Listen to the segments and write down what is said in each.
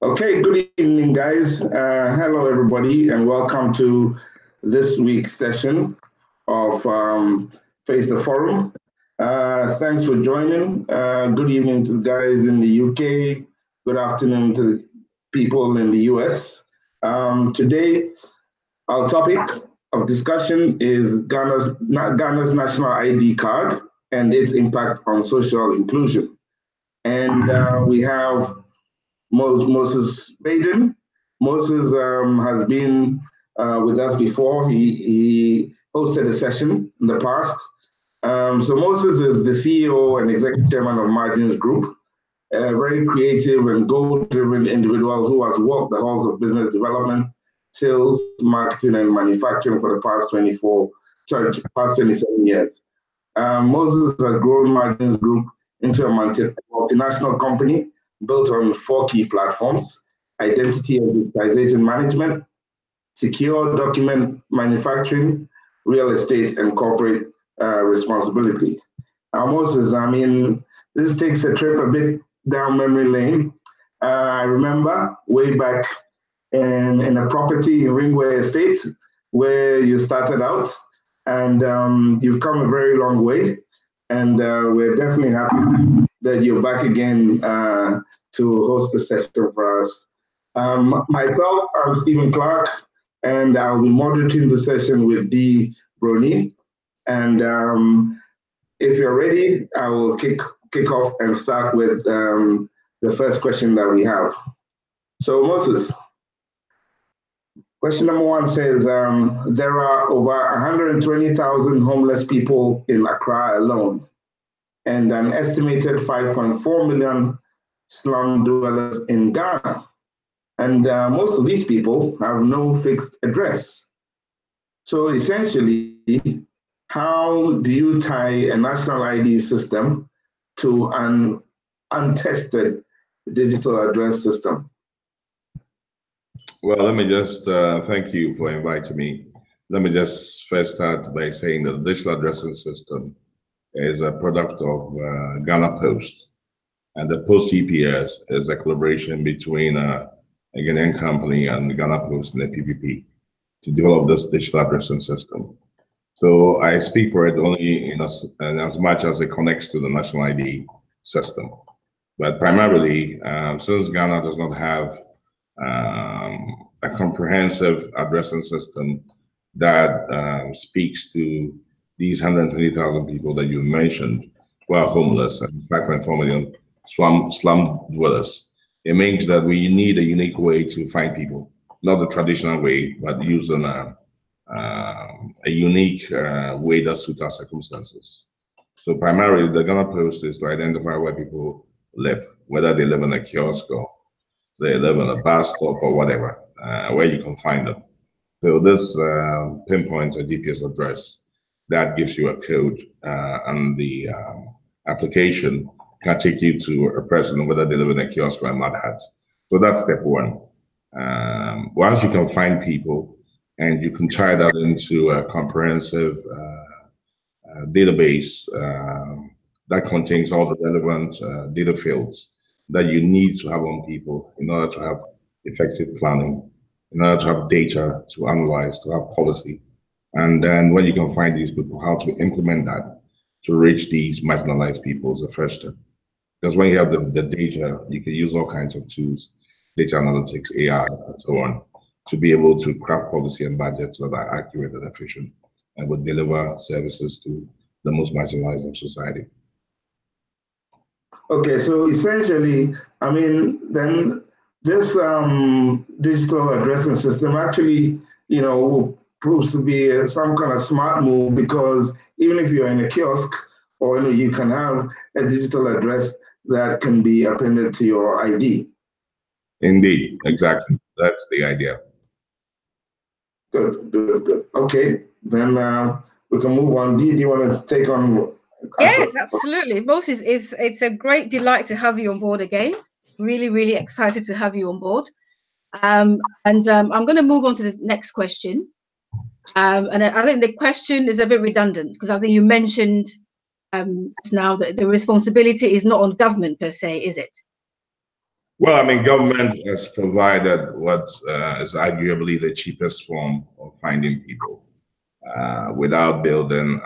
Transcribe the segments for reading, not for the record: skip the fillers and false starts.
Okay, good evening, guys. Hello, everybody, and welcome to this week's session of Face the Forum. Thanks for joining. Good evening to the guys in the UK. Good afternoon to the people in the US. Today, our topic of discussion is Ghana's national ID card and its impact on social inclusion. And we have Moses Baiden. Moses has been with us before. He hosted a session in the past. So Moses is the CEO and executive chairman of Margins Group, a very creative and goal-driven individual who has walked the halls of business development, sales, marketing, and manufacturing for the past 27 years. Moses has grown Margins Group into a multinational company built on 4 key platforms: identity and digitization management, secure document manufacturing, real estate, and corporate responsibility. Moses, this takes a trip a bit down memory lane. I remember way back in a property in Ringway Estate where you started out, and you've come a very long way, and we're definitely happy that you're back again to host the session for us. Myself, I'm Stephen Clark, and I'll be moderating the session with Dee Brony. And if you're ready, I will kick off and start with the first question that we have. So Moses, question number 1 says, there are over 120,000 homeless people in Accra alone, and an estimated 5.4 million slum dwellers in Ghana. And most of these people have no fixed address. So essentially, how do you tie a national ID system to an untested digital address system? Well, let me just thank you for inviting me. Let me just first start by saying that the digital addressing system is a product of Ghana Post. And the Post GPS is a collaboration between a Ghanaian company and Ghana Post and the PPP to develop this digital addressing system. So I speak for it only in as much as it connects to the national ID system. But primarily, since Ghana does not have a comprehensive addressing system that speaks to these 120,000 people that you mentioned who are homeless and 5.4 million slum dwellers, it means that we need a unique way to find people, not the traditional way, but using a unique way that suits our circumstances. So primarily, the Ghana Post is to identify where people live, whether they live in a kiosk or they live in a bus stop or whatever, where you can find them. So this pinpoints a GPS address that gives you a code, and the application can take you to a person, whether they live in a kiosk or a mud hut. So that's step 1. Once you can find people and you can tie that into a comprehensive database that contains all the relevant data fields that you need to have on people in order to have effective planning, in order to have data to analyze, to have policy. And then when you can find these people, how to implement that to reach these marginalized people is the first step. Because when you have the data, you can use all kinds of tools, data analytics, AI, and so on, to be able to craft policy and budgets that are accurate and efficient and would deliver services to the most marginalized of society. Okay, so essentially, then this digital addressing system actually, proves to be some kind of smart move, because even if you're in a kiosk, or you can have a digital address that can be appended to your ID. Indeed, exactly. That's the idea. Good. Okay, then we can move on. Dee, do you want to take on? Yes, absolutely. Moses, it's a great delight to have you on board again. Really excited to have you on board. I'm going to move on to the next question. And I think the question is a bit redundant, because I think you mentioned now that the responsibility is not on government per se, is it? Well, I mean, government has provided what is arguably the cheapest form of finding people without building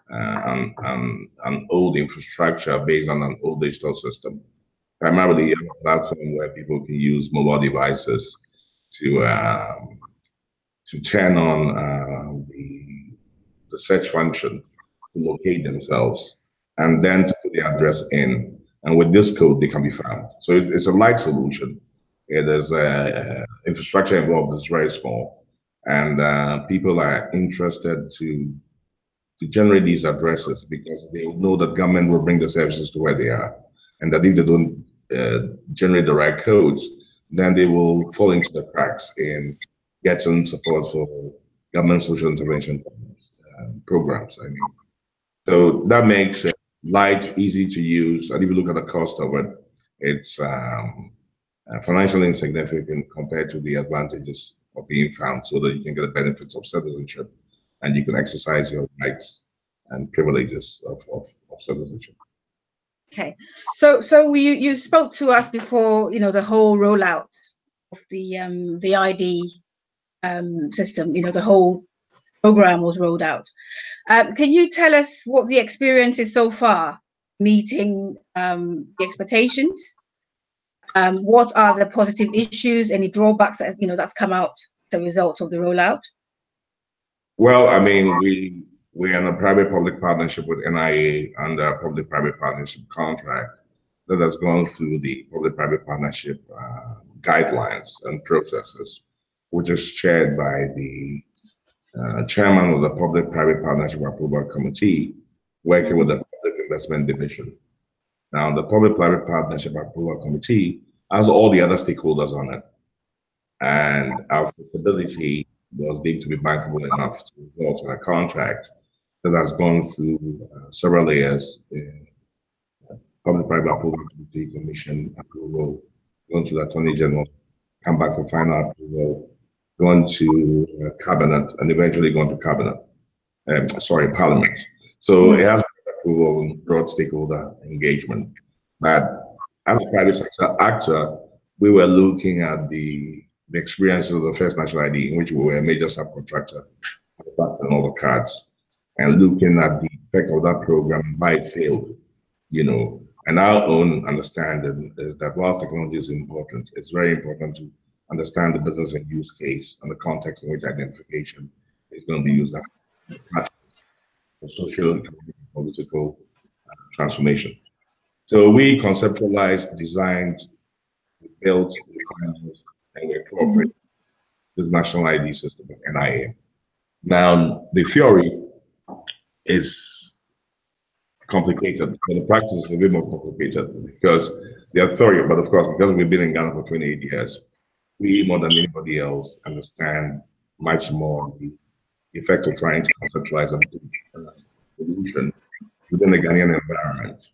an old infrastructure based on an old digital system. Primarily, you have a platform where people can use mobile devices to turn on the search function to locate themselves and then to put the address in. And with this code, they can be found. So it's a light solution. It is infrastructure involved is very small, and people are interested to generate these addresses because they know that government will bring the services to where they are, and that if they don't generate the right codes, then they will fall into the cracks in getting support for government social intervention programs. I mean, so that makes it light, easy to use, and if you look at the cost of it, it's financially insignificant compared to the advantages of being found, so that you can get the benefits of citizenship and you can exercise your rights and privileges of citizenship. Okay, so you spoke to us before, you know, the whole rollout of the ID system, you know, the whole program was rolled out. Can you tell us what the experience is so far, meeting the expectations? What are the positive issues, any drawbacks that, you know, that's come out as a result of the rollout? Well, I mean, we're in a private-public partnership with NIA under a public-private partnership contract that has gone through the public-private partnership guidelines and processes, which is chaired by the chairman of the Public-Private Partnership Approval Committee, working with the Public Investment Division. Now, the Public-Private Partnership Approval Committee has all the other stakeholders on it, and our feasibility was deemed to be bankable enough to result in a contract that has gone through several layers: Public-Private Approval Committee, Commission approval, gone to the Attorney General, come back for final approval, gone to Cabinet, and eventually gone to Cabinet. Parliament. So it has approval and broad stakeholder engagement. But as a private sector actor, we were looking at the experiences of the first national ID, in which we were a major subcontractor, and all the cards, and looking at the effect of that program, why it failed, you know. And our own understanding is that while technology is important, it's very important to understand the business and use case and the context in which identification is going to be used for social, economic, political transformation. So we conceptualized, designed, built, refined, and we incorporated this national ID system of NIA. Now, the theory is complicated, but the practice is a bit more complicated because the theory, but of course, because we've been in Ghana for 28 years, we, more than anybody else, understand much more the effect of trying to conceptualize a solution within the Ghanaian environment.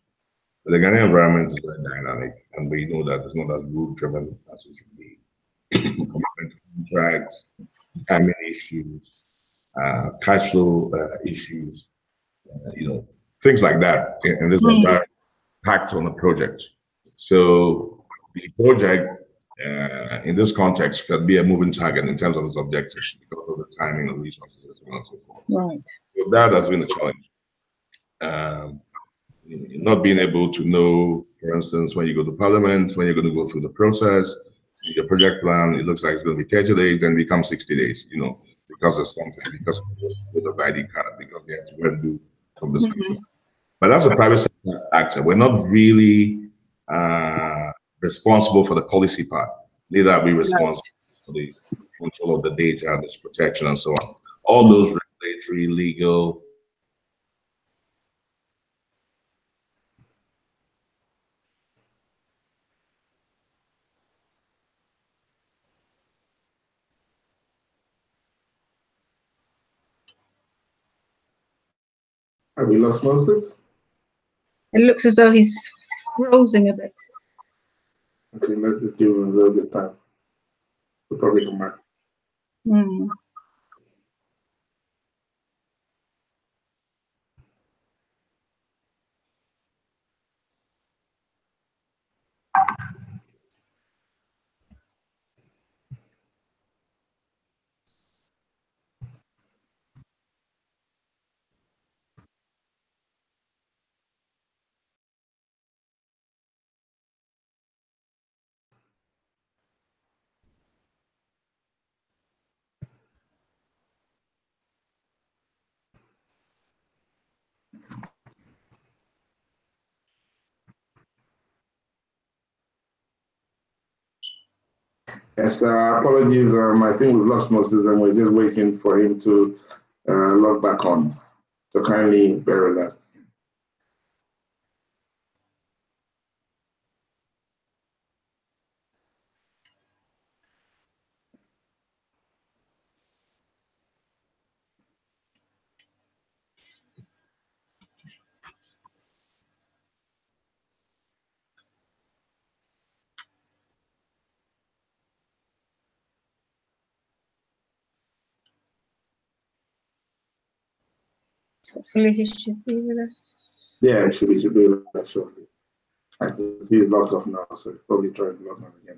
But the Ghanaian environment is very dynamic, and we know that it's not as rule-driven as it should be. Contracts, timing issues, cash flow issues, you know, things like that in this environment packed on a project. So the project in this context could be a moving target in terms of its objectives because of the timing of resources and so on and so forth. Right. So that has been a challenge. Not being able to know, for instance, when you go to Parliament, when you're going to go through the process, your project plan, it looks like it's going to be 30 days, then becomes 60 days, you know, because of something, because of the ID card, because they have to go and do some discussion. But as a private sector actor, we're not really responsible for the policy part. Neither are we responsible for the control of the data, this protection, and so on. All those regulatory, legal, Have we lost Moses? It looks as though he's frozen a bit. Okay, let's just give him a little bit of time. We'll probably come back. Yes, apologies. I think we've lost Moses and we're just waiting for him to log back on. So kindly bear with us. Hopefully he should be with us. Yeah, he should be with us shortly. I can see he's logged off now, so he's probably trying to log on again.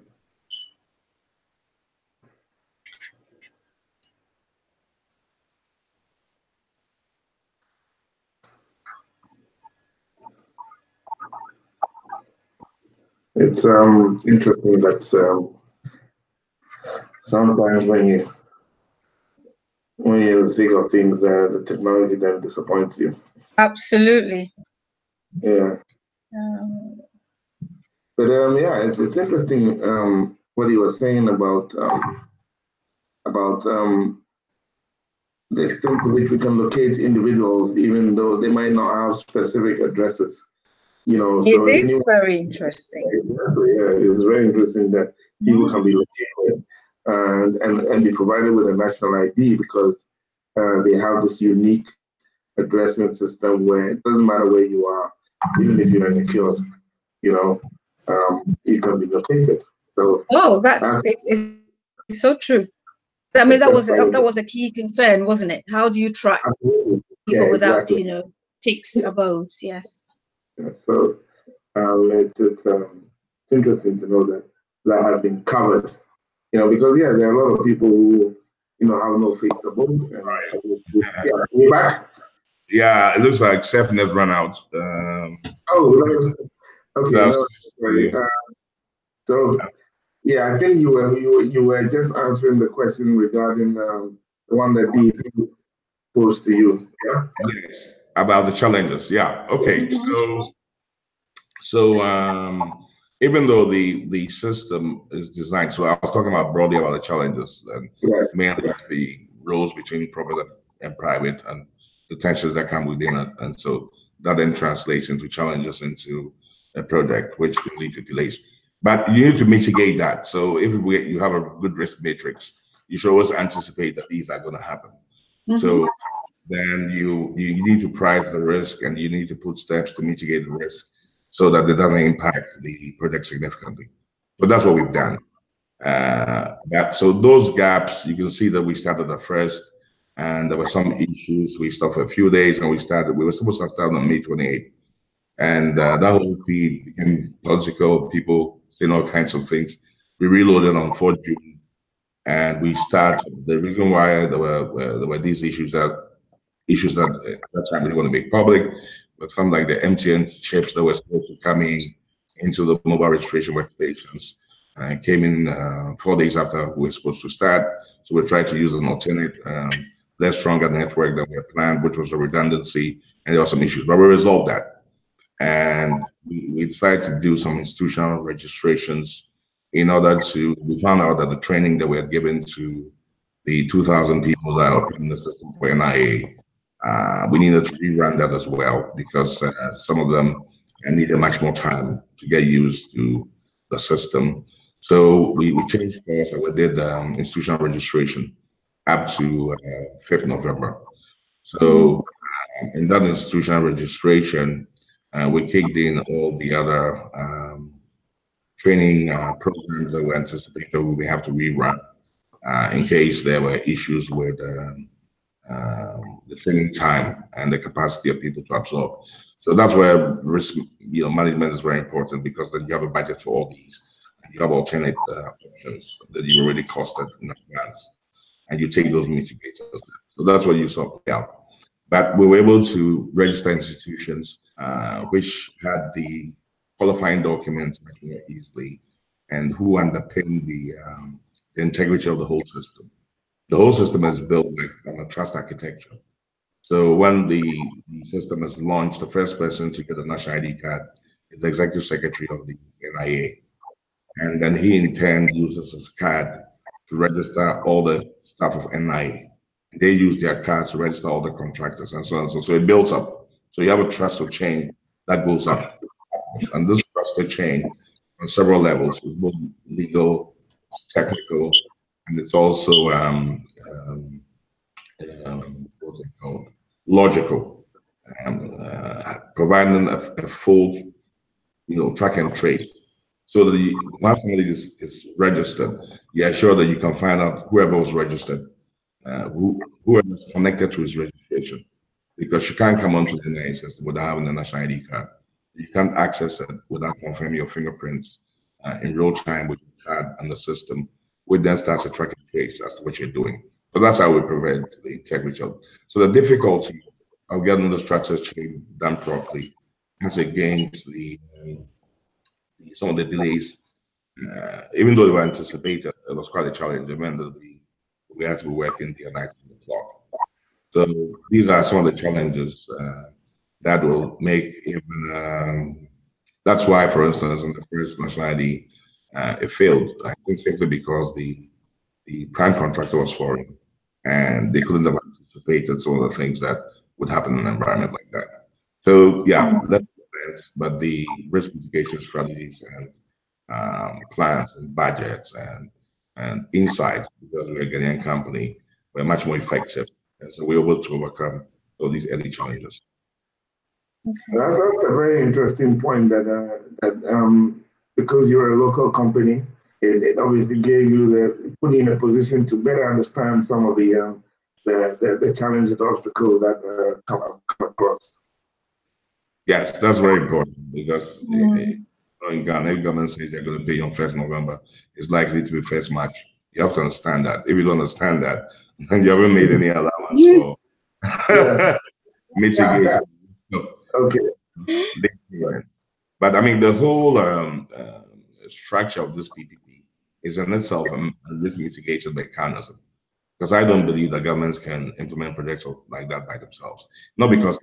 It's interesting that sometimes when you think of things, the technology then disappoints you. Absolutely. Yeah. But yeah, it's interesting what he was saying about the extent to which we can locate individuals, even though they might not have specific addresses. You know, so it is very interesting. Exactly, yeah, it's very interesting that people can be located and be provided with a national ID because they have this unique addressing system where it doesn't matter where you are, even if you're in a kiosk, you know, you can be located. So it's so true. I mean, that was a key concern, wasn't it? How do you track people without, fixed abodes? Yes. Yeah, so it's interesting to know that has been covered. Because there are a lot of people who have no fixed abode. Yeah, you back? Yeah, it looks like SafeNet run out. Okay. So yeah, I think you were just answering the question regarding the one that DP posed to you. Yeah. Yes, about the challenges. Yeah. Okay. So even though the system is designed, so I was talking about broadly about the challenges and mainly the roles between public and private and the tensions that come within it, and so that then translates into challenges into a project, which can lead to delays. But you need to mitigate that. So if you have a good risk matrix, you should always anticipate that these are going to happen. So then you need to price the risk and you need to put steps to mitigate the risk so that it doesn't impact the project significantly. So that's what we've done. So those gaps, you can see that we started at first and there were some issues. We stopped for a few days and we were supposed to start on May 28th. And that whole feed became political, people saying all kinds of things. We reloaded on 4th June and we started. The reason why there were these issues that at that time we didn't want to make public, but some like the MTN chips that were supposed to come into the mobile registration workstations came in 4 days after we were supposed to start. So we tried to use an alternate, less stronger network than we had planned, which was a redundancy, and there were some issues, but we resolved that. And we decided to do some institutional registrations in order to, we found out that the training that we had given to the 2,000 people that are in the system for NIA, we needed to rerun that as well because some of them needed much more time to get used to the system. So we changed course and we did institutional registration up to 5th November. So in that institutional registration, we kicked in all the other training programs that we anticipated we may have to rerun in case there were issues with the training time and the capacity of people to absorb. So that's where risk management is very important because then you have a budget for all these. And you have alternate options that you already costed in advance, and you take those mitigators. So that's what you saw play out. But we were able to register institutions which had the qualifying documents much more easily and who underpin the integrity of the whole system. The whole system is built on a trust architecture. So when the system is launched, the first person to get a national ID card is the executive secretary of the NIA. And then he in turn uses his card to register all the staff of NIA. They use their cards to register all the contractors and so on and so on. So it builds up. So you have a trusted chain that goes up. And this trusted chain on several levels is both legal, technical, and it's also what's it called? Logical. Providing a full, track and trace. So that once somebody is registered, you're sure that you can find out whoever was registered, whoever is connected to his registration, because you can't come onto the NIA system without having a national ID card. You can't access it without confirming your fingerprints in real time with your card and the system, which then starts a track and trace as to what you're doing. So that's how we prevent the integrity of. So the difficulty of getting the structure chain done properly as against some of the delays, even though they were anticipated, it was quite a challenge. It meant that we had to be working the night on the clock. So these are some of the challenges that will make even. That's why, for instance, in the first national ID, it failed. I think simply because the prime contractor was foreign, and they couldn't have anticipated some of the things that would happen in an environment like that. So yeah, that's but the risk mitigation strategies and plans and budgets and insights, because we're a Ghanaian company, we're much more effective, and so we're able to overcome all these early challenges. That's a very interesting point. That because you're a local company, it obviously gave you put you in a position to better understand some of the challenges and obstacles that come across. Yes, that's very important, because in Ghana, every government says they're going to pay you on 1st November. It's likely to be 1st March. You have to understand that. If you don't understand that, then you haven't made any allowance for mitigation. Okay. But I mean, the whole structure of this PPP is in itself a risk mitigation mechanism, because I don't believe that governments can implement projects like that by themselves. Not because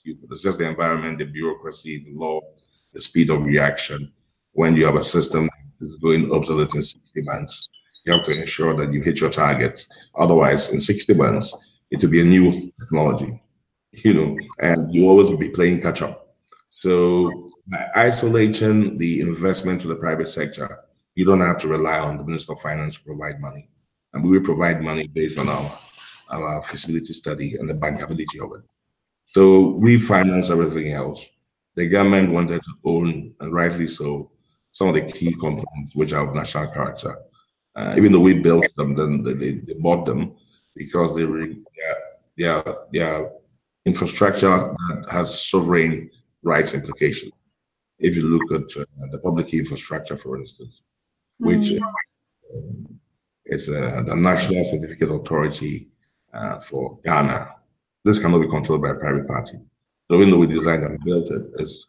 it's just the environment, the bureaucracy, the law, the speed of reaction. When you have a system that is going obsolete in 60 months, you have to ensure that you hit your targets. Otherwise, in 60 months, it will be a new technology, and you always be playing catch up. So by isolating the investment to the private sector, you don't have to rely on the Minister of Finance to provide money. And we will provide money based on our feasibility study and the bankability of it. So we finance everything else. The government wanted to own, and rightly so, some of the key components which are of national character. Even though we built them, then they bought them because they are infrastructure that has sovereign rights implications. If you look at the public infrastructure, for instance, which is the National Certificate Authority for Ghana. This cannot be controlled by a private party. So even though we designed and built it, it's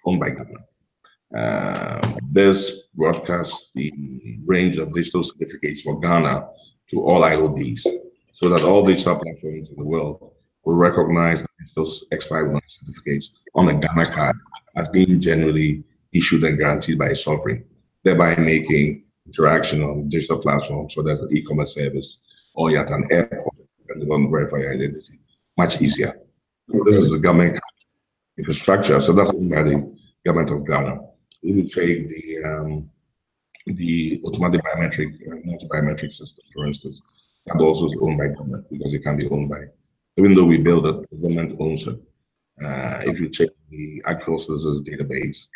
owned by Ghana. This broadcasts the range of digital certificates for Ghana to all IODs, so that all digital platforms in the world will recognize those X51 certificates on the Ghana card as being generally issued and guaranteed by a sovereign, thereby making interaction on digital platforms, whether it's an e-commerce service or you're at an airport and they don't verify your identity, much easier. This is the government infrastructure, so that's owned by the government of Ghana. If you take the automatic biometric, multi-biometric system, for instance, that also is owned by government, because it can be owned by, even though we build it, the government owns it. If you check the actual citizens database,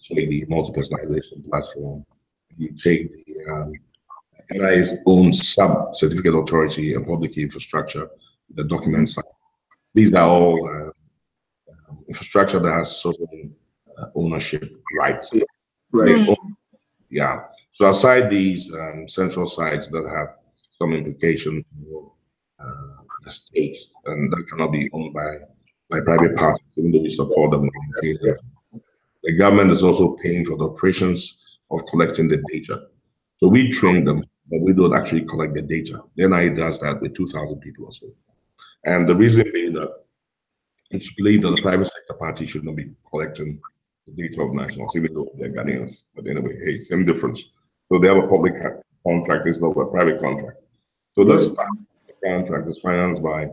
check the multi-personalization platform, you take the NIA's own sub-certificate authority and public infrastructure, the documents. These are all infrastructure that has sovereign ownership rights. Right. Yeah. So aside these central sites that have some implication for the state, and that cannot be owned by private parties, even though we support them. The government is also paying for the operations of collecting the data. So we train them, but we don't actually collect the data. The NIA does that with 2,000 people or so. And the reason being that it's believed that the private sector party should not be collecting the data of nationals, even though they're Ghanaians. But anyway, hey, same difference. So they have a public contract, it's not a private contract. So this contract is financed by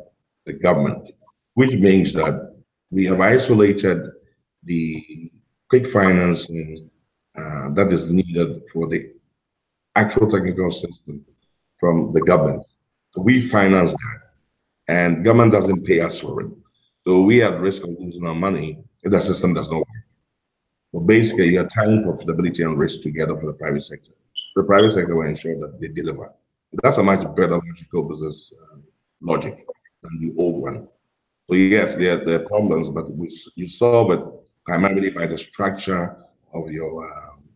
the government, which means that we have isolated the quick financing that is needed for the actual technical system from the government. So we finance that, and government doesn't pay us for it. So we are at risk of losing our money if the system does not work. So basically, you're tying profitability and risk together for the private sector. The private sector will ensure that they deliver. That's a much better logical business logic than the old one. So yes, there are problems, but you solve it primarily by the structure of your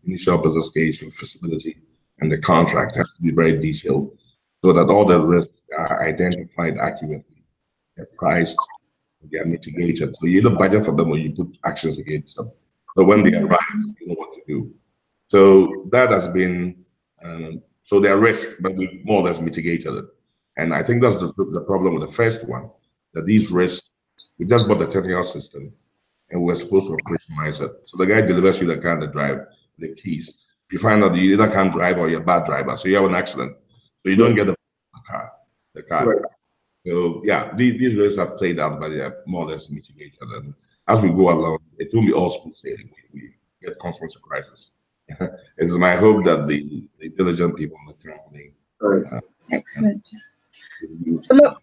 initial business case, your feasibility, and the contract has to be very detailed so that all the risks are identified accurately, they're priced, they are mitigated. So you either budget for them or you put actions against them. So when they arise, you know what to do. So that has been, so there are risks, but we've more or less mitigated it. And I think that's the problem with the first one, that these risks, we just bought the technical system and we're supposed to operationalize it. So the guy delivers you the car to drive, the keys. You find out you either can't drive or you're a bad driver. So you have an accident. So you don't get the car. Right. So yeah, these risks are played out, but they are more or less mitigated. And as we go along, it will be all smooth sailing. We get constant surprises. It is my hope that the diligent people in the company. Excellent. Look,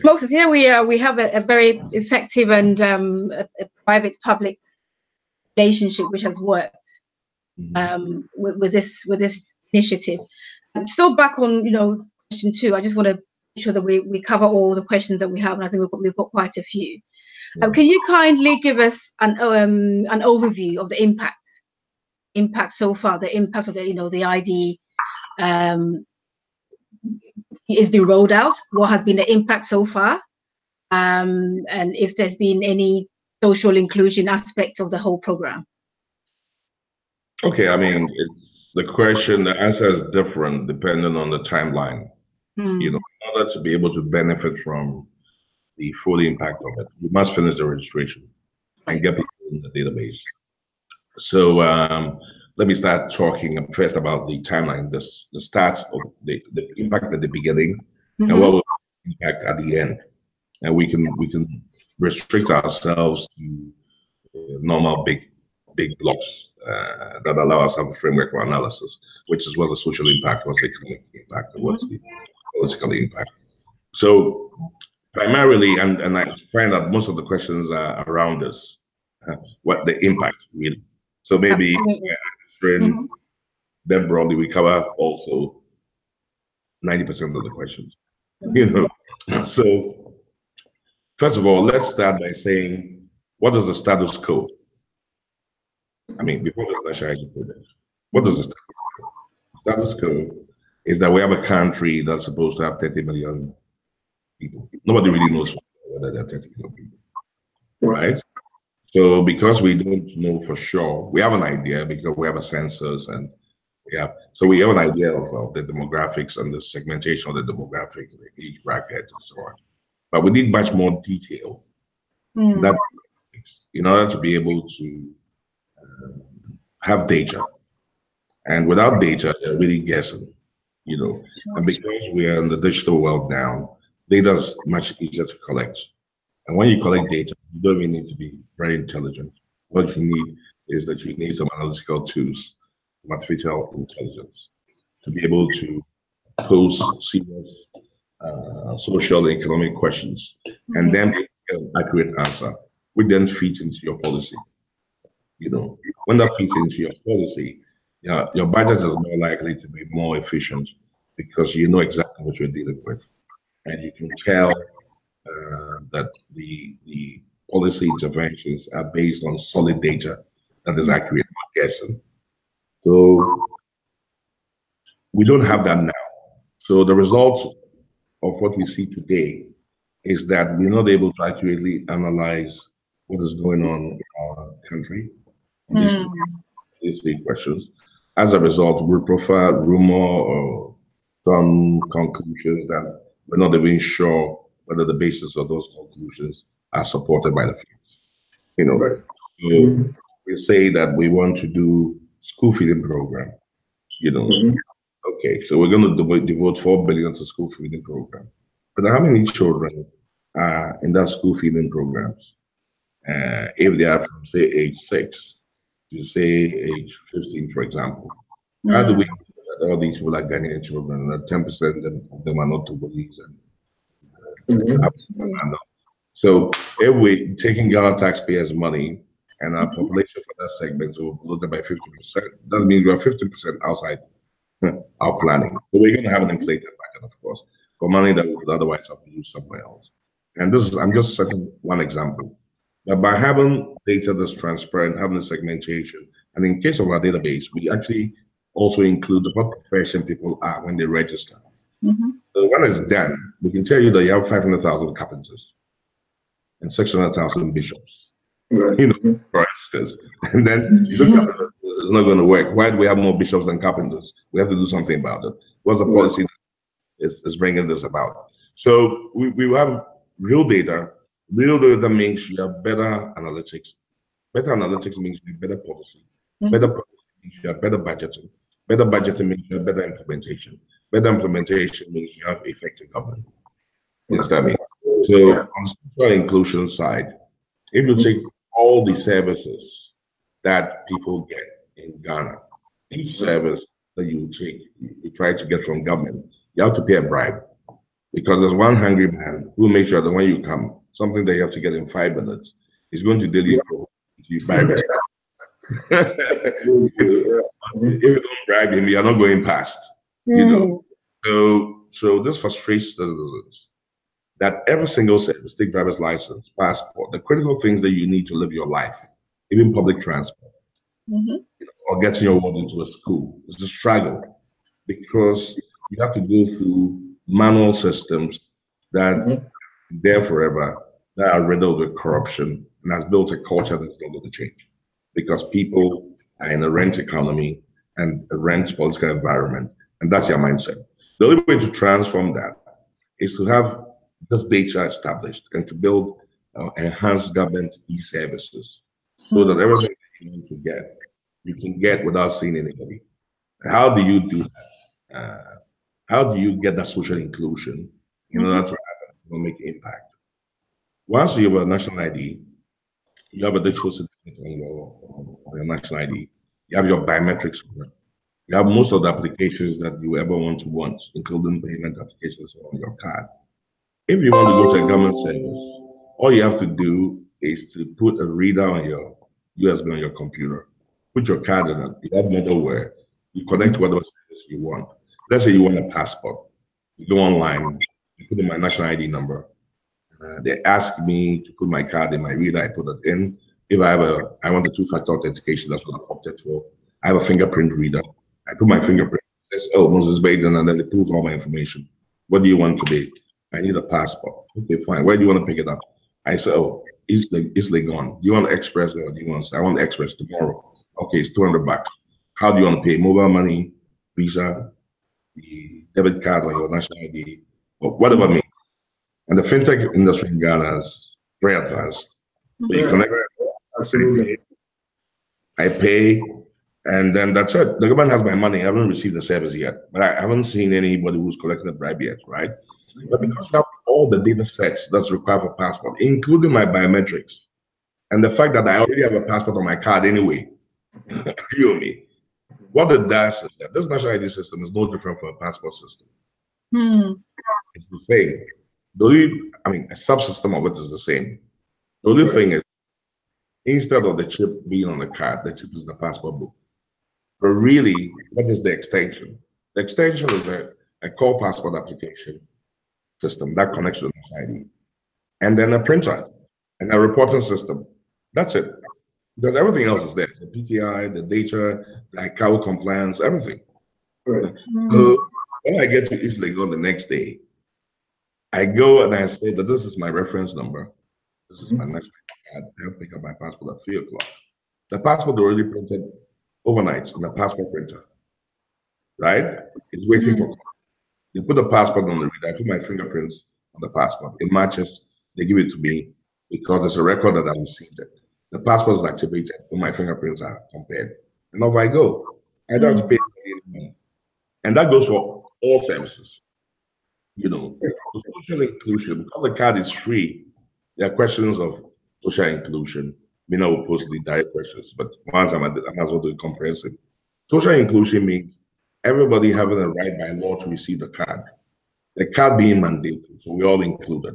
Moses, here we have a very effective and a private-public relationship which has worked with this initiative. Still back on question 2. I just want to make sure that we cover all the questions that we have, and I think we've got quite a few. Can you kindly give us an overview of the impact so far, the impact of the ID is being rolled out? What has been the impact so far, and if there's been any social inclusion aspect of the whole program? Okay, I mean, the answer is different depending on the timeline. In order to be able to benefit from the full impact of it, you must finish the registration and get people in the database. So let me start talking first about the timeline, the start of the impact at the beginning, and what will be the impact at the end. And we can restrict ourselves to normal big blocks that allow us to have a framework for analysis, which is what's the social impact, what's the economic impact, and what's the political impact. So primarily, and I find that most of the questions are around this, what the impact really. So maybe then broadly we cover also 90% of the questions. So first of all, let's start by saying, what is the status quo? I mean, before the national ID project, what is the status quo? Status quo is that we have a country that's supposed to have 30 million people. Nobody really knows whether there are 30 million people, right? So because we don't know for sure, we have an idea because we have a census and we have an idea of the demographics and the segmentation of the demographics, the age brackets and so on. But we need much more detail that in order to be able to have data. And without data, they're really guessing, And because we are in the digital world now, data is much easier to collect. And when you collect data, you don't even need to be very intelligent. What you need is that you need some analytical tools, artificial intelligence, to be able to pose serious social and economic questions, and then get an accurate answer, which then feeds into your policy. When that feeds into your policy, your budget is more likely to be more efficient because you know exactly what you're dealing with, and you can tell that the policy interventions are based on solid data that is accurate, not guessing. So we don't have that now. So the result of what we see today is that we're not able to accurately analyze what is going on in our country. These three questions. As a result, we prefer rumor or some conclusions that we're not even sure whether the basis of those conclusions are supported by the facts. So we say that we want to do school feeding program, you know. Okay, so we're going to devote 4 billion to school feeding program. But how many children are in that school feeding programs? If they are from, say, age 6 to, say, age 15, for example. How do we know that all these people are Ghanaian children, that 10% of them are not Togolese? So if we're taking Ghana taxpayers' money and our population for that segment will blow by 50%, that means we are 50% outside our planning. So we're going to have an inflated budget, of course, for money that we would otherwise have to use somewhere else. And this is, I'm just setting one example. But by having data that's transparent, having a segmentation, and in case of our database, we actually also include what profession people are when they register. So when it's done, we can tell you that you have 500,000 carpenters and 600,000 bishops, you know, for instance. And then you look at it, it's not going to work. Why do we have more bishops than carpenters? We have to do something about it. What's the policy that is bringing this about? So we have real data. Real data means you have better analytics. Better analytics means you have better policy. Better policy means you have better budgeting. Better budgeting means you have better implementation. Better implementation means you have effective government. You understand me? So on the social inclusion side, if you take all the services that people get in Ghana, each service that you take, you try to get from government, you have to pay a bribe. Because there's one hungry man who makes sure that when you come, something that you have to get in 5 minutes, is going to deliver you buy back. If you don't bribe him, you're not going past. You know. So this frustrates citizens that every single service, take driver's license, passport, the critical things that you need to live your life, even public transport, you know, or getting your ward into a school, is a struggle because you have to go through manual systems that there forever, that are riddled with corruption, and has built a culture that's not going to change because people are in a rent economy and a rent political environment, and that's your mindset. The only way to transform that is to have this data established and to build enhanced government e-services so that everything that you need to get, you can get without seeing anybody. How do you do that? How do you get that social inclusion in order to make impact? Once you have a national ID, you have a digital certificate on your national ID, you have your biometrics, you have most of the applications that you ever want, including payment applications on your card. If you want to go to a government service, all you have to do is to put a reader on your USB on your computer, put your card in it, you have middleware, you connect to whatever service you want. Let's say you want a passport. You go online, you put in my national ID number. They ask me to put my card in my reader, I put it in. If I want the two-factor authentication, that's what I've opted for. I have a fingerprint reader. I put my fingerprint, it says, oh, Moses Baiden, and then it pulls all my information. What do you want today? I need a passport. Okay, fine. Where do you want to pick it up? I say, oh, it's gone. Do you want express or do you want? I want express tomorrow. Okay, it's $200. How do you want to pay? Mobile money, Visa, the debit card on your national ID, or whatever means. And the fintech industry in Ghana is very advanced. So you connect, absolutely. I pay, and then that's it. The government has my money. I haven't received the service yet, but I haven't seen anybody who's collecting the bribe yet, right? But because you have all the data sets that's required for passport, including my biometrics, and the fact that I already have a passport on my card anyway, you and me, what it does is that this national ID system is no different from a passport system. It's the same. A subsystem of it is the same. The only thing is, instead of the chip being on the card, the chip is the passport book. But really, what is the extension? The extension is a core passport application system that connects to the national ID, and then a printer and a reporting system. That's it. Because everything else is there. The PKI, the data, the ICAO compliance, everything. Right. So when I get to East Legon the next day, I go and I say that this is my reference number. This is my national card. I have to pick up my passport at 3 o'clock. The passport already printed overnight on the passport printer, right? It's waiting for. They put the passport on the reader. I put my fingerprints on the passport. It matches. They give it to me because there's a record that I received it. The passport is activated when my fingerprints are compared. And off I go. I don't have to pay any money. And that goes for all services. So social inclusion, because the card is free, there are questions of social inclusion. I will post the direct questions, but once I might as well do it comprehensive. Social inclusion means everybody having a right by law to receive the card. The card being mandated, so we're all included.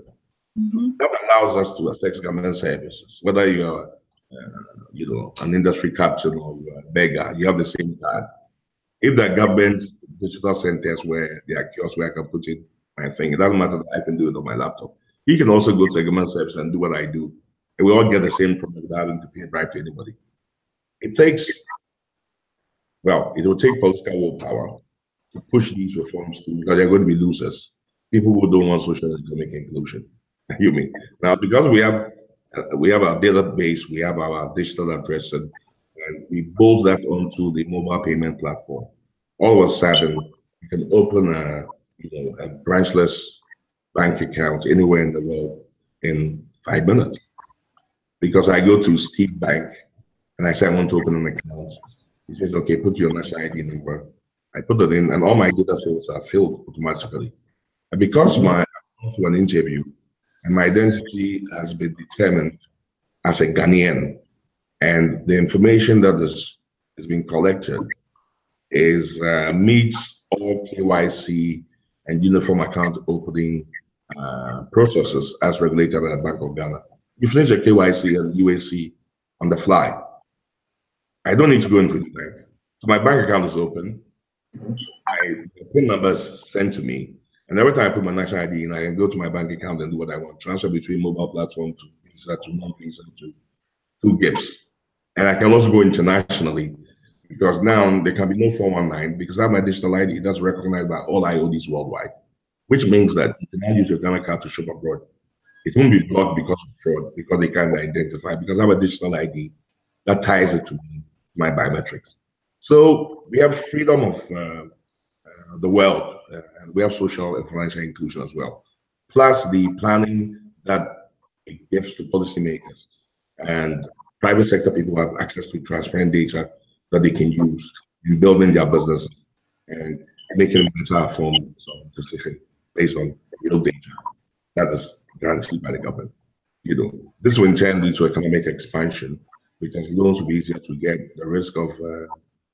That allows us to access government services, whether you're an industry captain or you're a beggar, you have the same card. If the government digital centers where there are kiosks where I can put in my thing, it doesn't matter that I can do it on my laptop. You can also go to a government service and do what I do. And we all get the same product without having to pay a bribe to anybody. It will take political willpower to push these reforms through, because they're going to be losers. People who don't want social and economic inclusion. You mean now, because we have our database, we have our digital address, and we bolt that onto the mobile payment platform. All of a sudden, you can open a branchless bank account anywhere in the world in 5 minutes. Because I go to Steve Bank and I say I want to open an account. He says, okay, put your national ID number. I put it in, and all my data fields are filled automatically. And because I'm through an interview, and my identity has been determined as a Ghanaian, and the information that is being collected meets all KYC and uniform account opening processes as regulated by the Bank of Ghana. You finish your KYC and UAC on the fly. I don't need to go into the bank. So my bank account is open. The PIN number is sent to me. And every time I put my national ID in, I can go to my bank account and do what I want. Transfer between mobile platform to Visa to non-Visa to GIPS. And I can also go internationally, because now there can be no 419 because I have my digital ID that's recognized by all IODs worldwide, which means that you cannot use your Ghana card to shop abroad. It won't be blocked because of fraud, because they can't identify, because I have a digital ID that ties it to my biometrics. So we have freedom of the wealth, and we have social and financial inclusion as well. Plus the planning that it gives to policymakers, and private sector people have access to transparent data that they can use in building their business and making better forms of decision based on real data that is guaranteed by the government. This will in turn lead to economic expansion, because loans will be easier to get. The risk of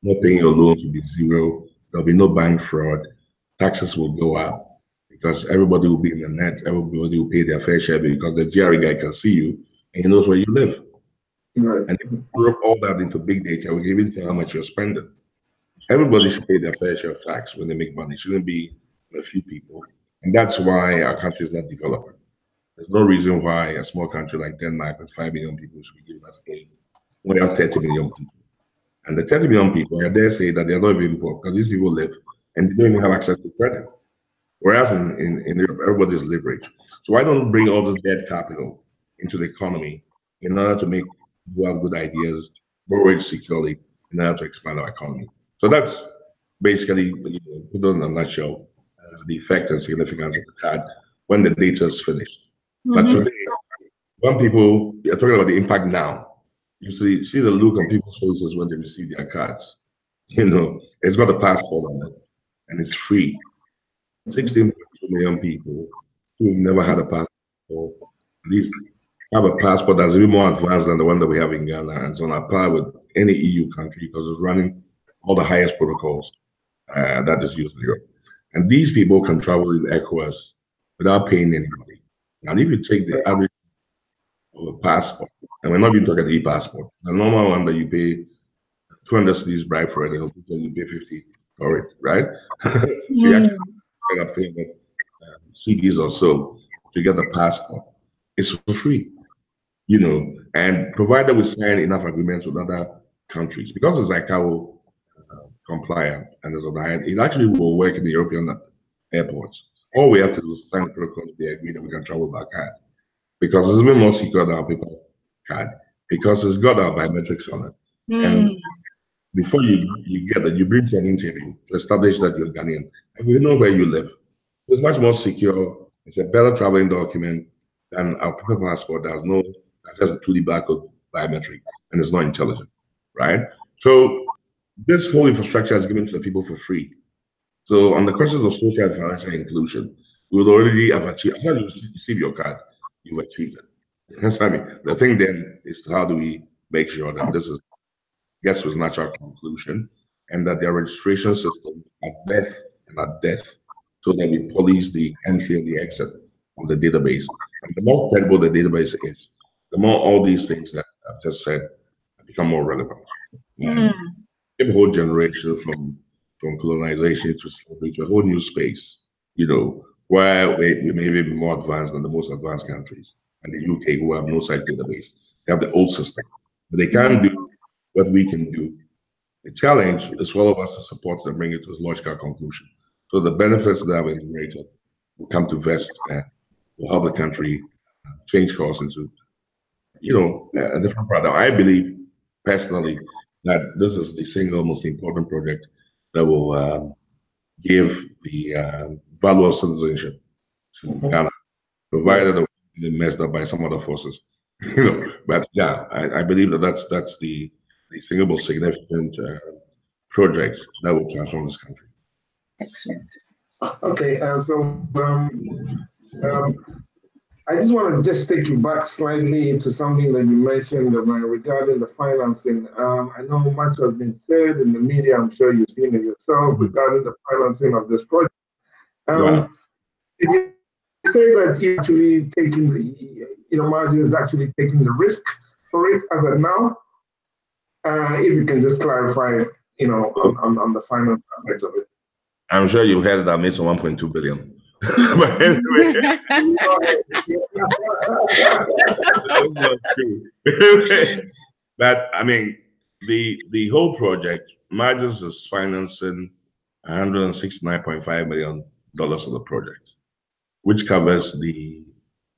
not paying your loans will be zero. There'll be no bank fraud. Taxes will go up because everybody will be in the net. Everybody will pay their fair share because the GRA guy can see you and he knows where you live. Right. And if you group all that into big data, we can even tell how much you're spending. Everybody should pay their fair share of tax when they make money. It shouldn't be a few people. And that's why our country is not developing. There's no reason why a small country like Denmark with 5 million people should be given us aid when we have 30 million people. And the 30 million people, I dare say that they're not even poor, because these people live and they don't even have access to credit. Whereas in Europe, everybody's leveraged. So why don't we bring all this debt capital into the economy in order to make people have good ideas, borrow it securely, in order to expand our economy? So that's basically, put it in a nutshell, the effect and significance of the card when the data is finished. But today, when people are talking about the impact now, you see the look on people's faces when they receive their cards. It's got a passport on it, and it's free. 16 million people who've never had a passport, or at least have a passport that's even more advanced than the one that we have in Ghana, and it's on a par with any EU country because it's running all the highest protocols that is used in Europe. And these people can travel in ECOWAS without paying anybody. And if you take the average of a passport, and we're not even talking the e-passport, the normal one that you pay 200 cedis bribe for it, you pay 50 for it, right? So you actually pay up 300 cedis or so to get the passport. It's for free, and provided we sign enough agreements with other countries, because it's ICAO compliant and there's it actually will work in the European airports. All we have to do is sign the protocol, they agree that we can travel by card, because it's a bit more secure than our paper card, because it's got our biometrics on it. And before you get that, you bring to an interview to establish that you're Ghanaian, and we know where you live. It's much more secure. It's a better traveling document than our paper passport. There's just a 2D barcode biometric, and it's not intelligent, right? So this whole infrastructure is given to the people for free. So on the questions of social and financial inclusion, we would already have achieved. As soon as you receive your card, you've achieved it. That's what I mean. The thing then is how do we make sure that this is gets to its natural conclusion, and that their registration system at birth and at death, so that we police the entry and the exit of the database. And the more credible the database is, the more all these things that I've just said become more relevant. A whole generation from colonization to slavery to a whole new space, where we may be more advanced than the most advanced countries. And the UK, who have no such database, they have the old system, but they can't do what we can do. The challenge is for all of us to support and bring it to its logical conclusion. So the benefits that have been generated will come to vest and will help the country change course into, a different product. I believe personally that this is the single most important project that will give the value of citizenship to Ghana, provided that we're messed up by some other forces. But yeah, I believe that that's the single most significant project that will transform this country. Excellent. Okay, I just want to just take you back slightly into something that you mentioned regarding the financing. I know much has been said in the media. I'm sure you've seen it yourself regarding the financing of this project. Did you say that you're actually taking Margin is actually taking the risk for it as of now? If you can just clarify, on the finance aspects of it. I'm sure you've heard that I made some 1.2 billion. But anyway, that's not true. But I mean, the whole project, Margins is financing $169.5 million of the project, which covers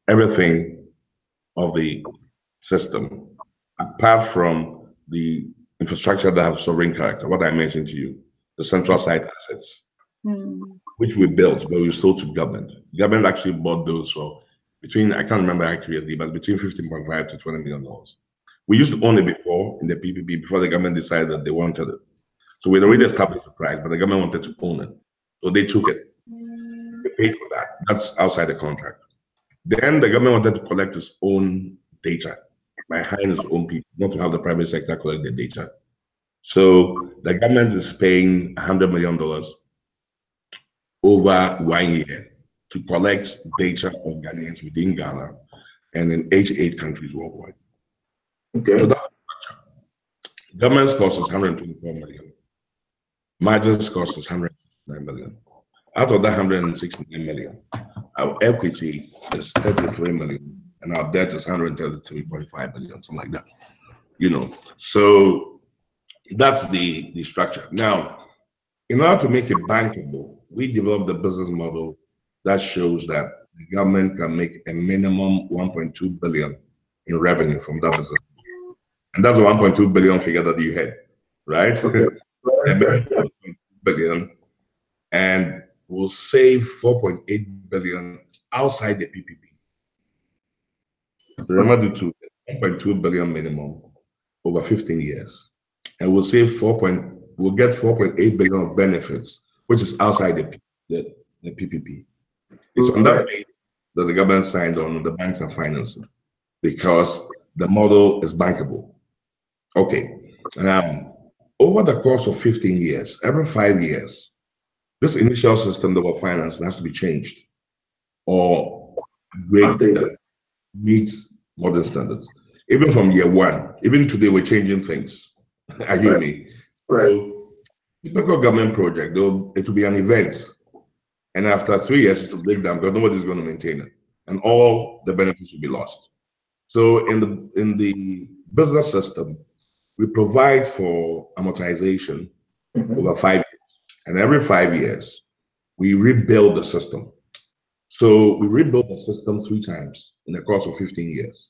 everything of the system, apart from the infrastructure that have sovereign character. What I mentioned to you, the central site assets. Which we built, but we sold to government. Government actually bought those for I can't remember accurately, but between $15.5 to $20 million. We used to own it before in the PPP, before the government decided that they wanted it. So we'd already established the price, but the government wanted to own it. So they took it. They paid for that. That's outside the contract. Then the government wanted to collect its own data by hiring its own people, not to have the private sector collect the data. So the government is paying $100 million over 1 year to collect data of Ghanaians within Ghana and in 88 countries worldwide. Okay. So that government's cost is 124 million. Margins cost is 109 million. Out of that 169 million, our equity is 33 million and our debt is 133.5 million, something like that. So that's the structure. Now, in order to make it bankable, we developed a business model that shows that the government can make a minimum 1.2 billion in revenue from that business. And that's a 1.2 billion figure that you had, right? Okay. A minimum 1.2 billion, and we'll save 4.8 billion outside the PPP. So remember the 1.2 billion minimum over 15 years. And we'll save we'll get 4.8 billion of benefits, which is outside the PPP. It's on that page that the government signed on and the banks are financing because the model is bankable. Okay. Over the course of 15 years, every 5 years, this initial system that we're financing has to be changed or updated, meet modern standards. Even from year one, even today, we're changing things. Are you with me? Right. So, typical government project, though, it will be an event. And after 3 years, it will break down because nobody's going to maintain it. And all the benefits will be lost. So in the business system, we provide for amortization over 5 years. And every 5 years, we rebuild the system. So we rebuild the system 3 times in the course of 15 years.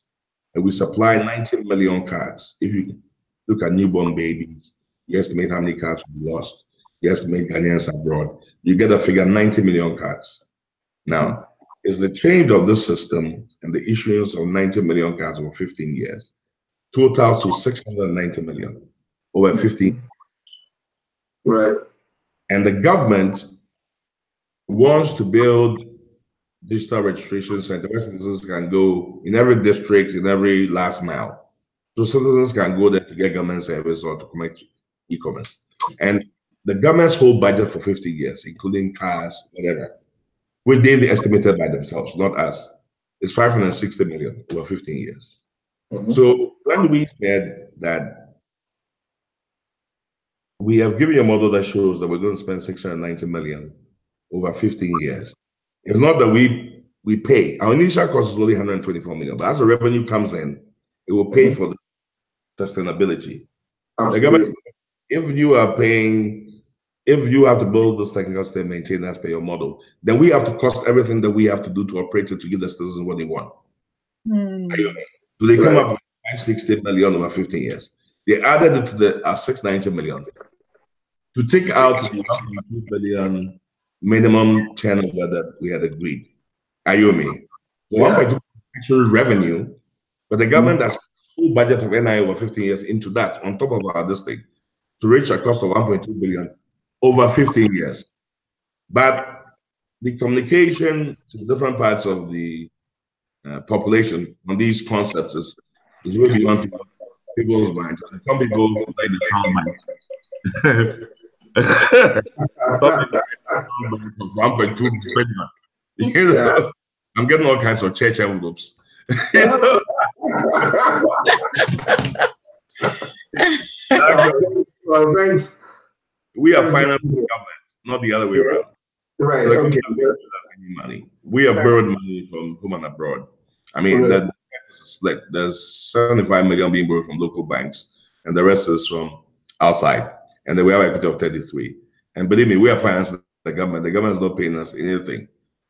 And we supply 19 million cards. If you look at newborn babies, you estimate how many cards will be lost. You estimate Ghanaians abroad. You get a figure 90 million cards. Now, it's the change of this system and the issuance of 90 million cards over 15 years totals to 690 million over 15. Right. And the government wants to build digital registration center where citizens can go in every district, in every last mile. So citizens can go there to get government service or to connect e-commerce. And the government's whole budget for 50 years, including cars, whatever, which they estimated by themselves, not us, is 560 million over 15 years. So when we said that we have given you a model that shows that we're going to spend 690 million over 15 years, it's not that we pay. Our initial cost is only 124 million, but as the revenue comes in, it will pay for the sustainability. The government, if you are paying, if you have to build this technical state maintenance per your model, then we have to cost everything that we have to do to operate it to give the citizens what they want. So they come up with 560 million over 15 years. They added it to the 690 million to take out the 1.2 billion minimum turnover that we had agreed. Are you with me? So 1.2 actual revenue, but the government has full budget of NI over 15 years into that on top of our this thing to reach a cost of 1.2 billion over 15 years. But the communication to different parts of the population on these concepts is way beyond people's minds. And some people like the sound bites. 1.2 billion. You know, I'm getting all kinds of church envelopes. Well, thanks. We are financing the government, not the other way around. Right. So Okay. money. We have borrowed money from home and abroad. I mean, there's 75 million being borrowed from local banks, and the rest is from outside. And then we have equity of 33. And believe me, we are financing the government. The government is not paying us anything.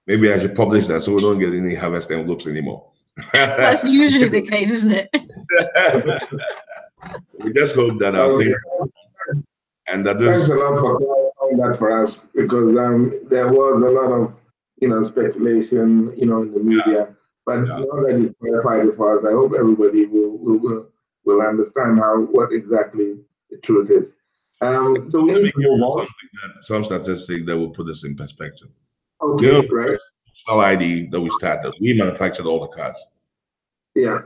Maybe I should publish that so we don't get any harvest envelopes anymore. That's usually the case, isn't it? We just hope that our thing and that this. Thanks a lot for clarifying that for us, because there was a lot of speculation in the media. But now that you clarified it for us, I hope everybody will understand what exactly the truth is. So we need to move on. Some statistic that will put this in perspective. Okay, right. National ID that we started, we manufactured all the cars. Yeah.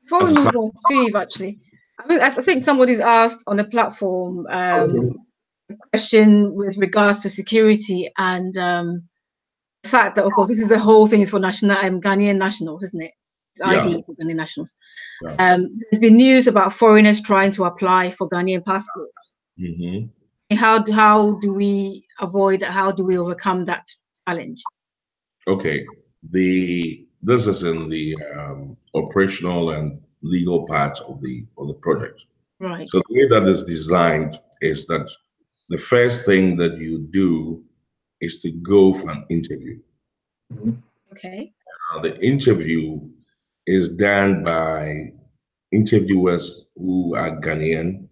Before we move on, Steve, actually, I think somebody's asked on the platform a question with regards to security and the fact that, of course, this is the whole thing is for Ghanaian nationals, isn't it? It's ID for Ghanaian nationals. Yeah. There's been news about foreigners trying to apply for Ghanaian passports. How do we avoid that? How do we overcome that challenge? Okay, this is in the operational and legal part of the project. Right. So the way that is designed is that the first thing that you do is to go for an interview. Okay. The interview is done by interviewers who are Ghanaian,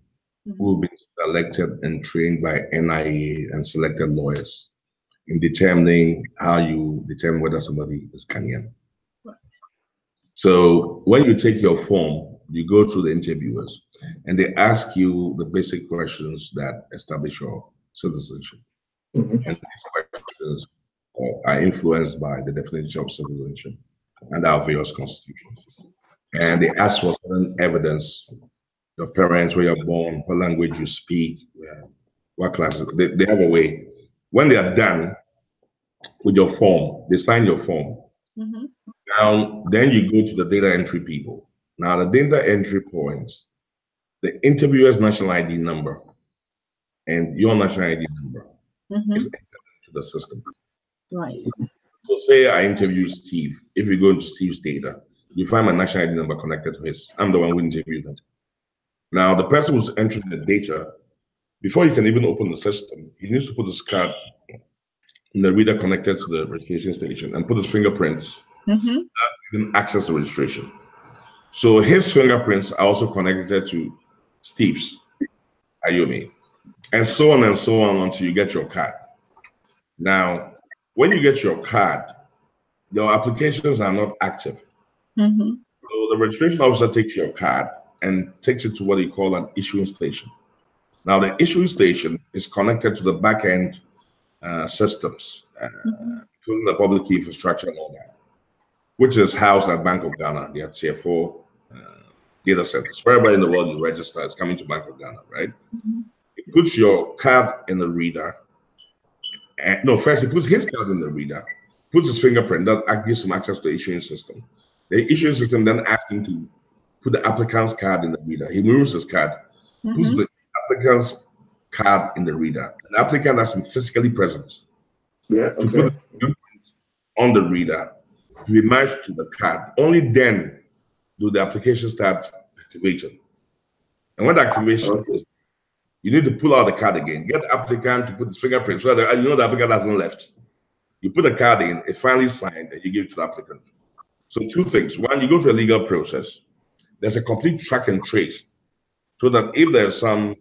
who have been selected and trained by NIA and selected lawyers in determining how you determine whether somebody is Ghanaian. Right. So when you take your form, you go to the interviewers and they ask you the basic questions that establish your citizenship. And these questions are influenced by the definition of citizenship and our various constitutions. And they ask for certain evidence, your parents, where you're born, what language you speak, what classes. They have a way. When they are done with your form, they sign your form. Now, then you go to the data entry people. Now, the data entry points, the interviewer's national ID number and your national ID number is entered into the system. Right. So say I interview Steve. If you go into Steve's data, you find my national ID number connected to his. I'm the one who interviewed him. Now, the person who's entering the data, before you can even open the system, he needs to put his card in the reader connected to the registration station and put his fingerprints. That's even access the registration. So his fingerprints are also connected to Steve's, Ayumi, and so on until you get your card. Now, when you get your card, your applications are not active. So the registration officer takes your card and takes it to what you call an issuing station. Now, the issuing station is connected to the back-end systems, including the public key infrastructure and all that, which is housed at Bank of Ghana. They have Tier 4 data centers. Wherever in the world you register, it's coming to Bank of Ghana, right? It puts your card in the reader. No, first, he puts his card in the reader, puts his fingerprint, that gives him access to the issuing system. The issuing system then asks him to put the applicant's card in the reader. He moves his card, puts the applicant's card in the reader. The applicant has to be physically present to put the fingerprint on the reader, to be matched to the card. Only then do the application start activating. And when the activation is, you need to pull out the card again, get the applicant to put his fingerprint so that you know the applicant hasn't left. You put the card in, it's finally signed, and you give it to the applicant. So two things. One, you go through a legal process. There's a complete track and trace so that if there's some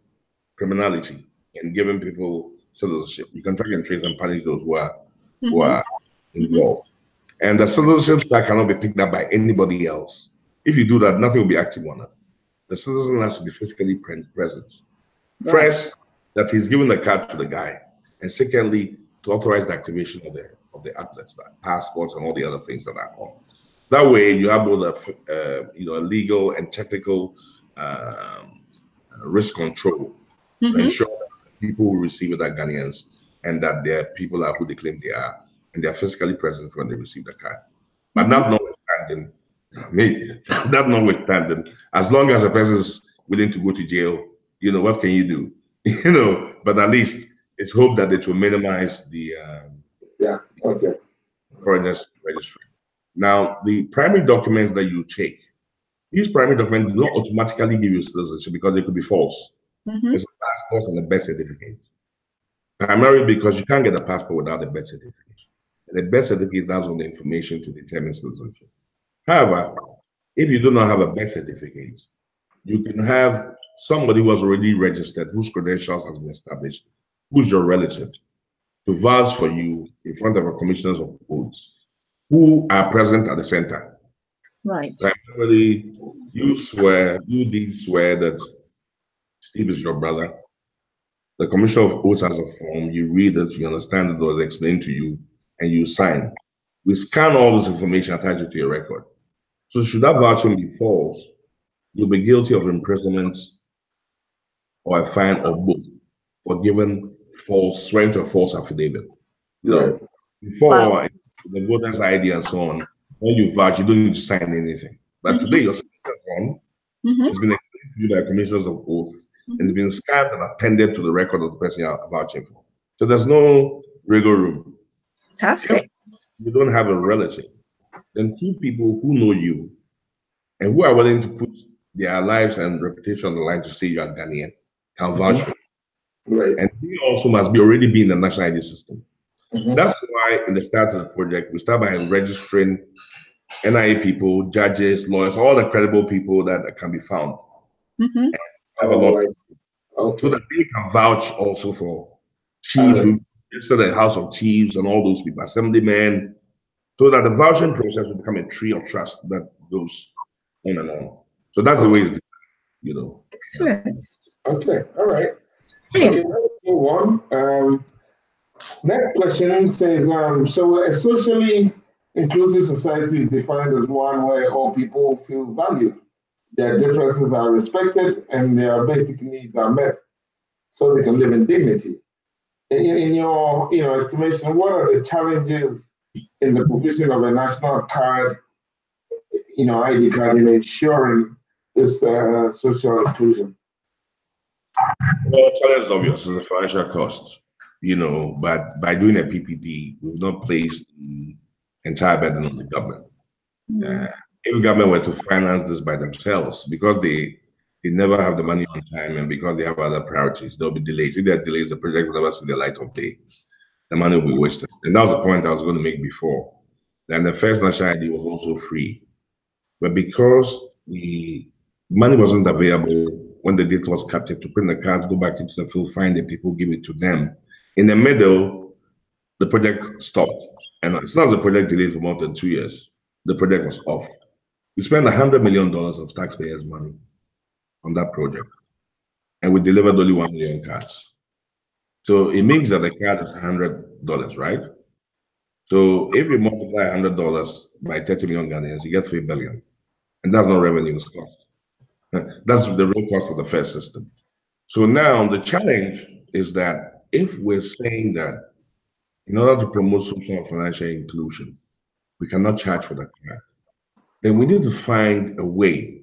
criminality in giving people citizenship, you can track and trace and punish those who are involved. And the citizenship track cannot be picked up by anybody else. If you do that, nothing will be active on it. The citizen has to be physically present. First, that he's given the card to the guy, and secondly, to authorize the activation of the outlets, the passports, and all the other things that are on. That way, you have both a legal and technical risk control to ensure that the people who receive it are Ghanaians, and that their people are who they claim they are, and they are physically present when they receive the card. But that notwithstanding, as long as a person is willing to go to jail, what can you do? But at least it's hoped that it will minimize the foreigners registry. Now, the primary documents that you take, these primary documents do not automatically give you citizenship because they could be false. It's a passport and a birth certificate. Primarily because you can't get a passport without a birth certificate. And the birth certificate has all the information to determine citizenship. However, if you do not have a birth certificate, you can have somebody who has already registered, whose credentials has been established, who's your relative, to vouch for you in front of a commissioners of oaths who are present at the center. Right. Primarily, you did swear that Steve is your brother. The commissioner of oaths has a form, you read it, you understand it was explained to you, and you sign. We scan all this information, attach it to your record. So should that vouching be false, you'll be guilty of imprisonment or a fine or both for giving swearing to a false affidavit. Before the voter's ID and so on, when you vouch, you don't need to sign anything. But today, your signature has been explained to you by commissioners of oath, and it's been scanned and appended to the record of the person you're vouching for. So there's no wiggle room. Fantastic. You don't have a relative, then two people who know you and who are willing to put their lives and reputation on the line to say you are Ghanaian can vouch for you. Right. And he also must already be in the national ID system. That's why in the start of the project, we start by registering NIA people, judges, lawyers, all the credible people that can be found. And have a lot so that they can vouch also for chiefs, so the House of Chiefs and all those people, assemblymen, so that the vouching process will become a tree of trust that goes on and on. So that's the way it's done, Excellent. Okay, all right. Brilliant. Okay, let's move on. Next question says, so a socially inclusive society is defined as one where all people feel valued, their differences are respected, and their basic needs are met, so they can live in dignity. In your estimation, what are the challenges in the provision of a national card, ID card, in ensuring this social inclusion? Well, the challenge is obvious, is the financial cost. But by doing a PPP, we've not placed the entire burden on the government. If the government were to finance this by themselves, because they never have the money on time and because they have other priorities, there'll be delays. If there are delays, the project will never see the light of day. The money will be wasted. And that was the point I was going to make before. Then the first national ID was also free. But because the money wasn't available when the data was captured to print the cards, go back into the field, find the people, give it to them. In the middle, the project stopped. And it's not the project delayed for more than 2 years. The project was off. We spent $100 million of taxpayers' money on that project, and we delivered only 1 million cards. So it means that the card is $100, right? So if you multiply $100 by 30 million Ghanaians, you get 3 billion. And that's not revenue, it's cost. That's the real cost of the fare system. So now the challenge is that if we're saying that in order to promote social and financial inclusion, we cannot charge for that card, then we need to find a way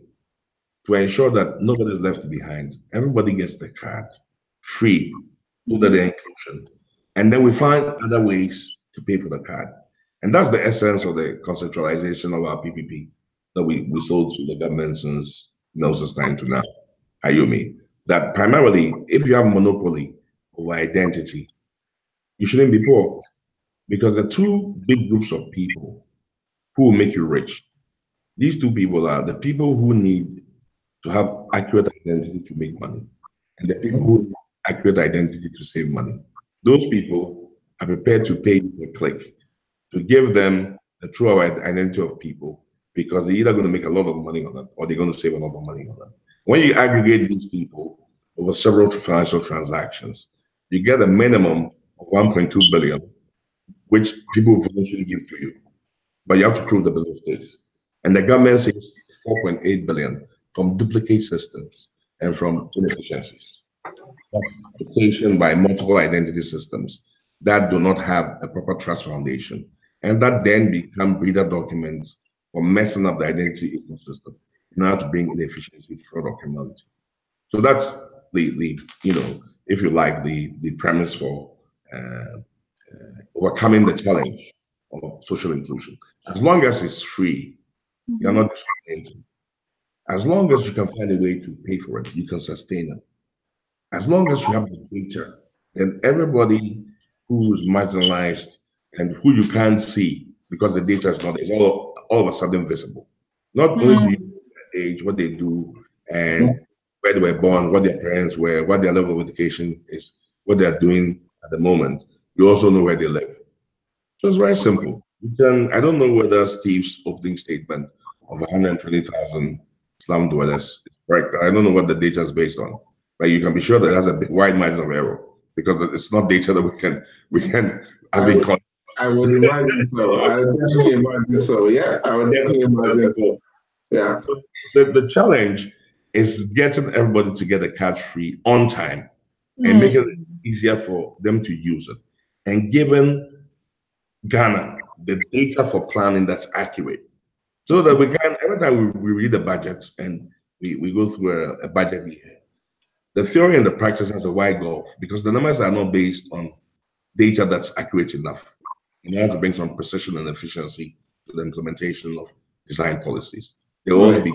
to ensure that nobody is left behind. Everybody gets the card free so that they're inclusion. And then we find other ways to pay for the card. And that's the essence of the conceptualization of our PPP that we sold to the government since Nelson's time to now, Ayumi. That primarily, if you have monopoly over identity, you shouldn't be poor, because the two big groups of people who will make you rich, these two people are the people who need to have accurate identity to make money, and the people who need accurate identity to save money. Those people are prepared to pay you per click to give them the true identity of people, because they're either going to make a lot of money on it or they're going to save a lot of money on it. When you aggregate these people over several financial transactions, you get a minimum of 1.2 billion, which people will eventually give to you. But you have to prove the business case. And the government says 4.8 billion from duplicate systems and from inefficiencies. Application by multiple identity systems that do not have a proper trust foundation, and that then become breeder documents for messing up the identity ecosystem in order to bring inefficiency, fraud, or criminality. So that's the if you like, the premise for overcoming the challenge of social inclusion. As long as it's free, you're not discriminating. As long as you can find a way to pay for it, you can sustain it. As long as you have the data, then everybody who is marginalized and who you can't see because the data is not, is all of a sudden visible. Not only do you know their age, what they do, and where they were born, what their parents were, what their level of education is, what they are doing at the moment, you also know where they live. So it's very simple. You can, I don't know whether Steve's opening statement of 120,000 slum dwellers is correct. I don't know what the data is based on, but you can be sure that it has a wide margin of error, because it's not data that we can as we call. I would imagine so. I would definitely imagine so. Yeah, I would definitely imagine so. Yeah. The challenge is getting everybody to get the card free on time and making it easier for them to use it, and giving Ghana the data for planning that's accurate, so that we can, every time we read the budget and we go through a budget year, the theory and the practice has a wide gulf, because the numbers are not based on data that's accurate enough in order to bring some precision and efficiency to the implementation of design policies. There will always be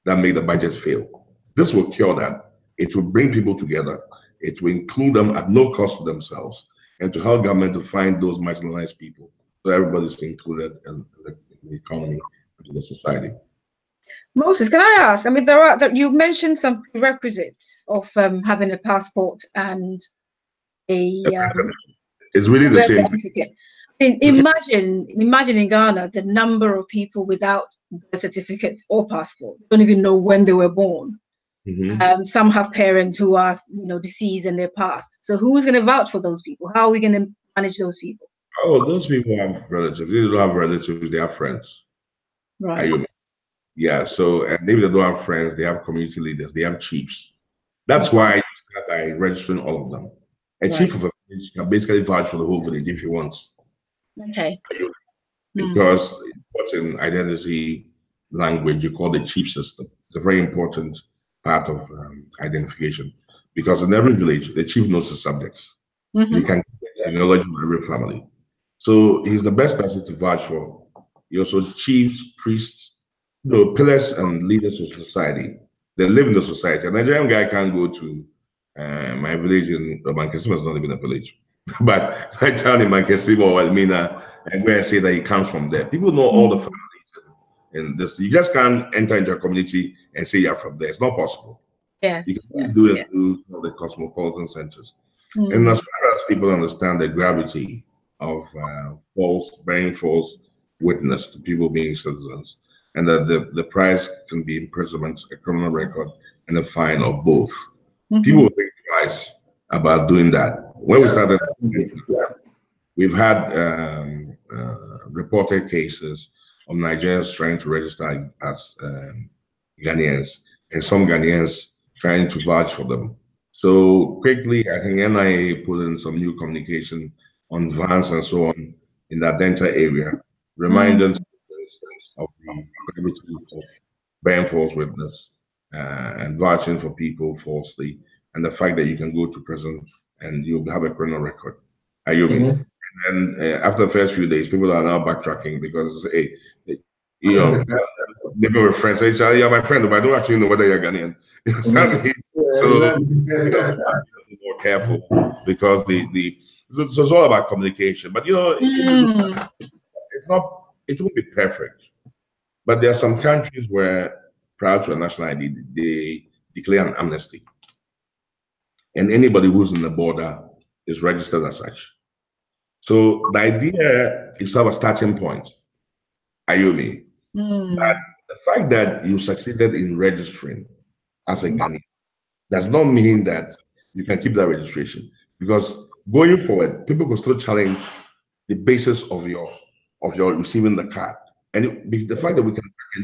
that make the budget fail. This will cure that. It will bring people together. It will include them at no cost to themselves, and to help government to find those marginalized people, so everybody's included in the economy and in the society. Moses, can I ask? I mean, there are you mentioned some prerequisites of having a passport and it's really the same certificate. Imagine in Ghana the number of people without birth certificate or passport, don't even know when they were born. Some have parents who are deceased and they're passed. So who's going to vouch for those people? How are we going to manage those people? Oh, those people have relatives. They don't have relatives, they have friends. Right. Yeah, so, and maybe they don't have friends, they have community leaders, they have chiefs. That's why you start by registering all of them. A chief of a village can basically vouch for the whole village if he wants. Okay. Because what's in identity language, you call the chief system. It's a very important part of identification, because in every village, the chief knows the subjects. You can get the knowledge of every family. So he's the best person to vouch for. He also chiefs, priests, pillars and leaders of society. They live in the society. A Nigerian guy can't go to my village in Mankesima, is not even a village. But my town in Mankesima or Elmina, and where I say that he comes from there. People know all the families in this. You just can't enter into a community and say you're from there. It's not possible. Yes. You can do it through some of the cosmopolitan centers. And as far as people understand the gravity of bearing false witness to people being citizens, and that the price can be imprisonment, a criminal record, and a fine or both. People will think twice about doing that. When we started, we've had reported cases of Nigerians trying to register as Ghanaians, and some Ghanaians trying to vouch for them. So quickly, I think NIA put in some new communication on vans and so on in that dental area, reminding of the gravity of bearing false witness and vouching for people falsely, and the fact that you can go to prison and you'll have a criminal record. Are you me? And after the first few days, people are now backtracking because, hey, you know, they've been with friends. They say, "You're my friend, but I don't actually know whether you're Ghanaian." You understand me? So be more careful because so it's all about communication. But you know, it's not. It won't be perfect. But there are some countries where, prior to a national ID, they declare an amnesty, and anybody who's in the border is registered as such. So the idea is to have a starting point. Are you me? But the fact that you succeeded in registering as a Ghanaian does not mean that you can keep that registration, because going forward, people will still challenge the basis of your receiving the card, and the fact that we can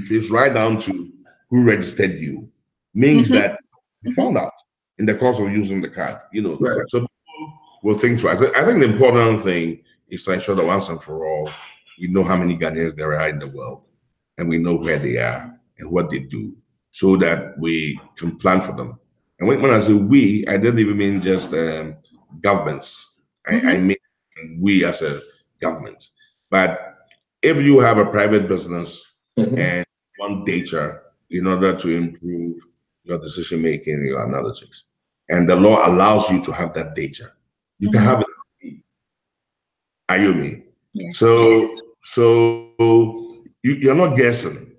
trace right down to who registered you means that you found out in the course of using the card. You know, so people will think twice. I think the important thing is to ensure that once and for all, we know how many Ghanaians there are in the world, and we know where they are and what they do, so that we can plan for them. And when I say we, I don't even mean just governments. I mean we as a government. But if you have a private business and want data in order to improve your decision making and your analytics, and the law allows you to have that data, you can have it. Are you me? Yeah. So you're not guessing.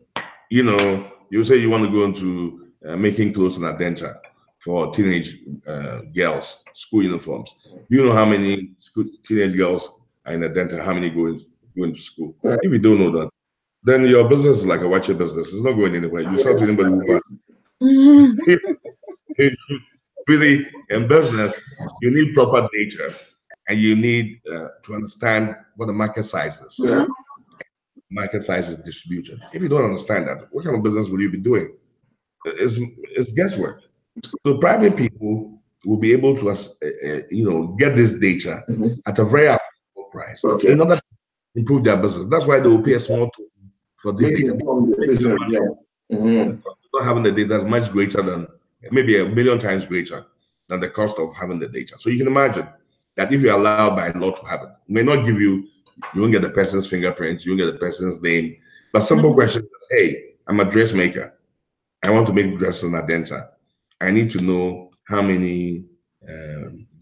You know, you say you want to go into making clothes in Adenta for teenage girls, school uniforms. You know how many teenage girls are in Adenta, how many go into school? If you don't know that, then your business is like a watcher business. It's not going anywhere. You sell to anybody who buys. Really, in business, you need proper data, and you need to understand what the market size is. Market size is distributed. If you don't understand that, what kind of business will you be doing? It's guesswork. So private people will be able to, get this data at a very affordable price in order to improve their business. That's why they will pay a small token for this data. Not having the data is much greater than, maybe 1 million times greater than the cost of having the data. So you can imagine that if you're allowed by law to have it, may not give you won't get the person's fingerprints, you won't get the person's name. But simple questions, hey, I'm a dressmaker. I want to make dresses in Adenta. I need to know how many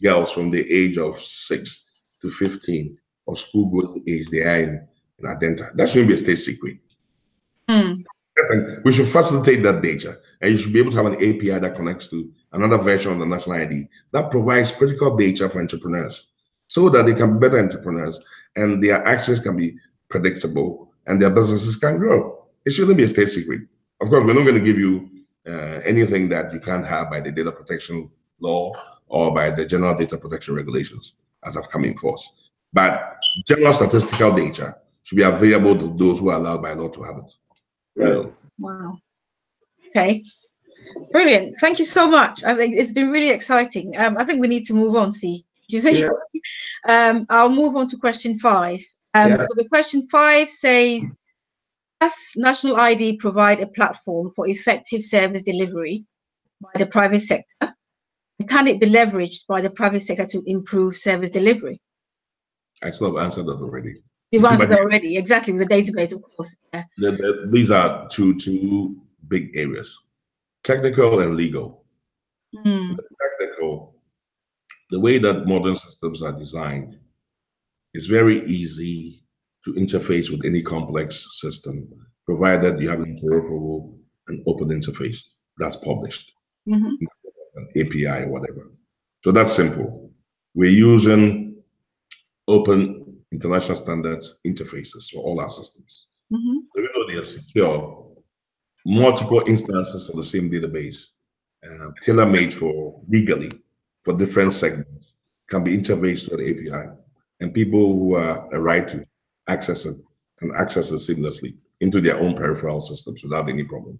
girls from the age of 6 to 15 or school going age they are in Adenta. That shouldn't be a state secret. We should facilitate that data, and you should be able to have an API that connects to another version of the national ID that provides critical data for entrepreneurs, so that they can be better entrepreneurs and their actions can be predictable and their businesses can grow. It shouldn't be a state secret. Of course, we're not going to give you anything that you can't have by the data protection law or by the general data protection regulations as have come in force. But general statistical data should be available to those who are allowed by law to have it. Wow. Okay. Brilliant. Thank you so much. I think it's been really exciting. I think we need to move on, see. Do you think? I'll move on to question 5. So the question 5 says, does National ID provide a platform for effective service delivery by the private sector? Can it be leveraged by the private sector to improve service delivery? I sort of answered that already. You've answered that already, exactly, with the database, of course. Yeah. These are two big areas, technical and legal. Technical, the way that modern systems are designed, is very easy to interface with any complex system, provided you have an interoperable and open interface that's published, an API or whatever. So that's simple. We're using open international standards interfaces for all our systems. So even though they are secure, multiple instances of the same database tailor-made for legally for different segments can be interfaced to the API, and people who are a right to access it can access it seamlessly into their own peripheral systems without any problem.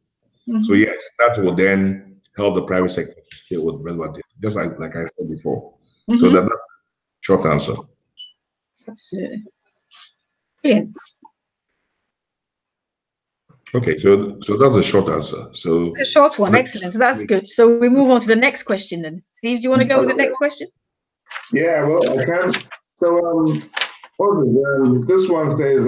So yes, that will then help the private sector to scale with relevant data, just like I said before. So that's a short answer. Absolutely. Yeah. Okay, so that's a short answer. So it's a short one. Excellent. So that's good. So we move on to the next question then. Steve, do you want to go with the next question? Yeah, well, I can. So, this one says,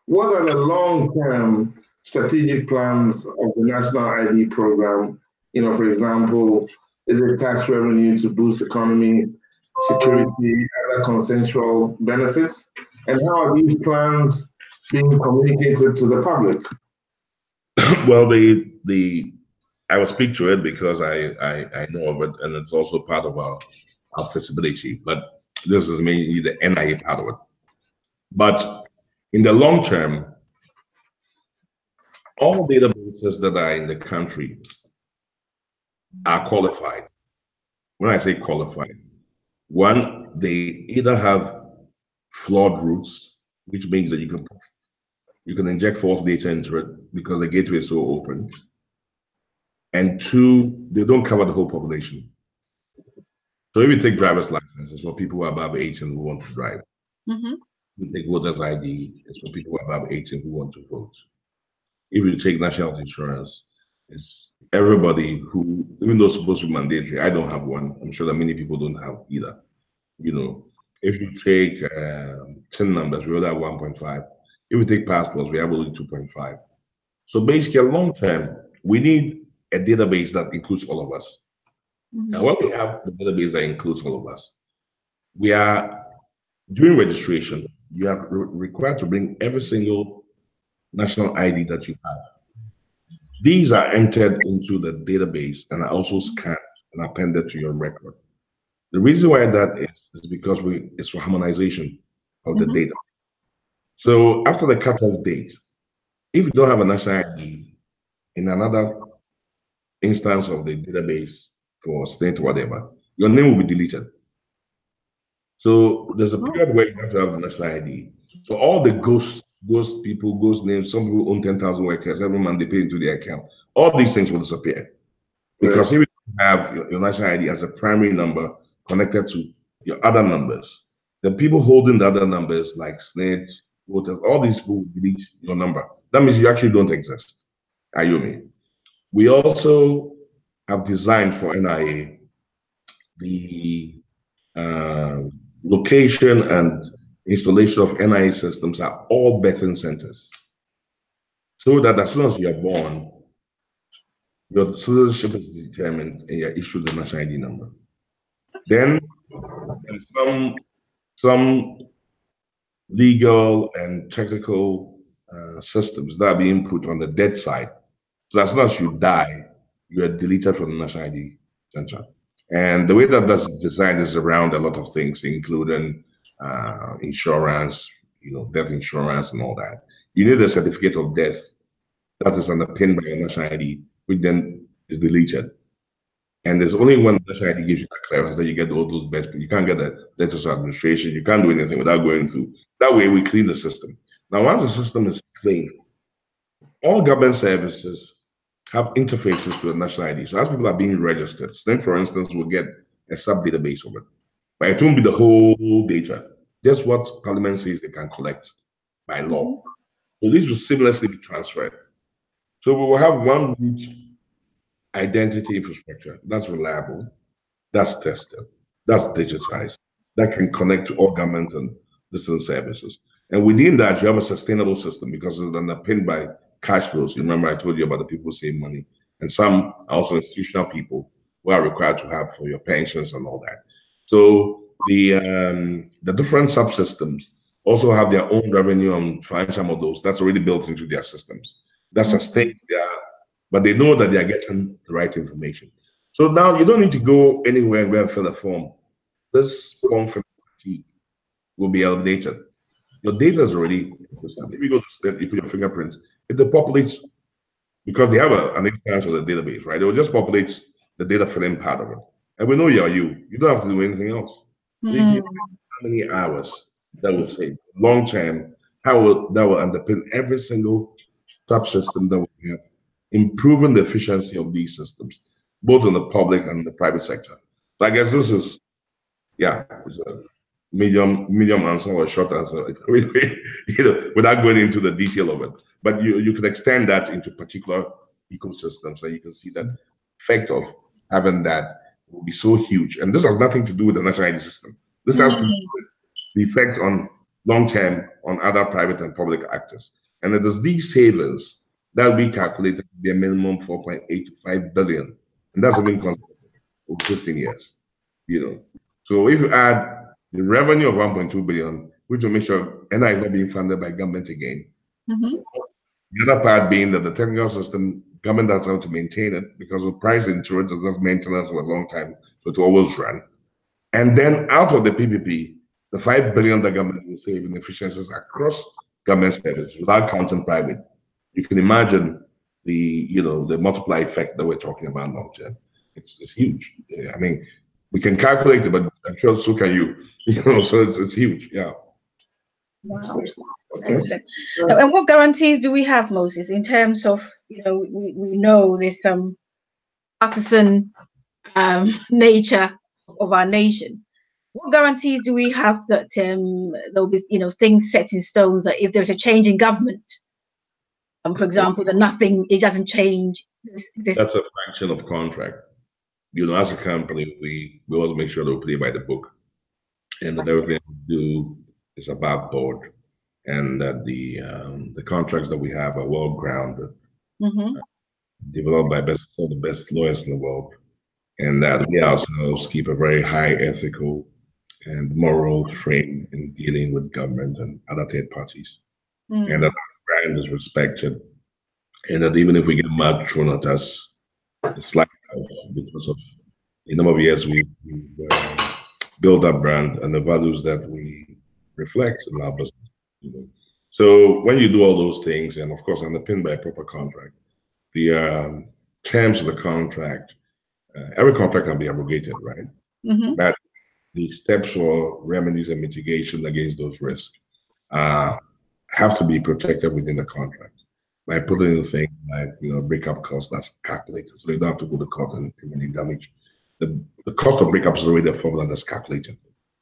what are the long-term strategic plans of the National ID program? You know, for example, is it tax revenue to boost economy, security, other consensual benefits? And how are these plans being communicated to the public? Well, I will speak to it because I know of it, and it's also part of our feasibility. But this is mainly the NIA part of it. But in the long term, all databases that are in the country are qualified. When I say qualified, one, they either have flawed routes, which means that you can inject false data into it because the gateway is so open. And two, they don't cover the whole population. So if you take driver's licenses for people who are above 18 who want to drive, you take voters ID, it's for people who are above 18 who want to vote. If you take national health insurance, it's everybody who, even though it's supposed to be mandatory, I don't have one. I'm sure that many people don't have either. You know, if you take TIN numbers, we only have 1.5. If we take passports, we have only 2.5. So basically, long term, we need a database that includes all of us. Now, when we have the database that includes all of us, we are doing registration. You are required to bring every single national ID that you have. These are entered into the database and are also scanned and appended to your record. The reason why that is because it's for harmonization of the data. So after the cutoff date, if you don't have a national ID in another instance of the database for state whatever, your name will be deleted. So there's a period where you have to have a national ID. So all the ghost people, ghost names, some people own 10,000 workers, every month they pay into their account. All these things will disappear. Because if you have your national ID as a primary number connected to your other numbers, the people holding the other numbers like SNIT, voters, all these people will delete your number. That means you actually don't exist. Ayumi. We also have designed for NIA the location and installation of NIA systems are all betting centers. So that as soon as you are born, your citizenship is determined and you're issued the national ID number. Then some legal and technical systems that are being put on the dead side. So as soon as you die, you are deleted from the national ID center. And the way that that's designed is around a lot of things, including insurance, death insurance and all that. You need a certificate of death that is underpinned by your national ID, which then is deleted. And there's only one national ID gives you that clearance that you get all those best. You can't get the letters of administration. You can't do anything without going through. That way we clean the system. Now, once the system is clean, all government services have interfaces to the national ID. So as people are being registered, then for instance, we'll get a sub-database of it. But it won't be the whole data. Just what Parliament says they can collect by law. So these will seamlessly be transferred. So we will have one root identity infrastructure that's reliable, that's tested, that's digitized, that can connect to all government and distance services. And within that, you have a sustainable system because it's underpinned by cash flows. You remember I told you about the people who save money. And some are also institutional people who are required to have for your pensions and all that. So the different subsystems also have their own revenue and financial models that's already built into their systems. That sustains but they know that they are getting the right information. So now you don't need to go anywhere and go and fill a form. This form will be eliminated. Your data is already, if you go to SNIT, you put your fingerprints, it populates, because they have an instance of the database, right? It will just populate the data filling part of it. And we know you're you. You don't have to do anything else. So if you how many hours that will save long term, that will underpin every single subsystem that we have, improving the efficiency of these systems, both in the public and the private sector. So I guess this is, yeah, it's a medium answer or a short answer, without going into the detail of it. But you can extend that into particular ecosystems, and you can see that effect of having that will be so huge. And this has nothing to do with the national ID system. This has to do with the effects on long term on other private and public actors. And it is these savings that will be calculated to be a minimum 4.8 to 5 billion. And that's been consistent over 15 years. So if you add the revenue of 1.2 billion, which will make sure NI is not being funded by government again. The other part being that the technical system, government doesn't have to maintain it because of price insurance is not maintenance for a long time, so it will always run. And then out of the PPP, the 5 billion the government will save in efficiencies across government services without counting private. You can imagine the multiply effect that we're talking about long term. It's huge. I mean, we can calculate it, but I'm sure so can you. So it's huge. Yeah. Wow. Excellent. And what guarantees do we have, Moses, in terms of, we know there's some partisan nature of our nation. What guarantees do we have that there'll be, things set in stone, that if there's a change in government, for example, that it doesn't change this? That's a fraction of contract. As a company, we always make sure that we play by the book, and that everything we do is above board, and that the contracts that we have are well grounded, developed by some of the best lawyers in the world, and that we ourselves keep a very high ethical and moral frame in dealing with government and other third parties, and that our brand is respected, and that even if we get mud thrown at us, it's like because of the number of years we build our brand and the values that we reflect in our business. So when you do all those things, and of course underpinned by a proper contract, the terms of the contract, every contract can be abrogated, right? But the steps for remedies and mitigation against those risks have to be protected within the contract by putting in things like breakup cost that's calculated, so you don't have to go to court and any damage. The cost of breakup is already a formula that's calculated.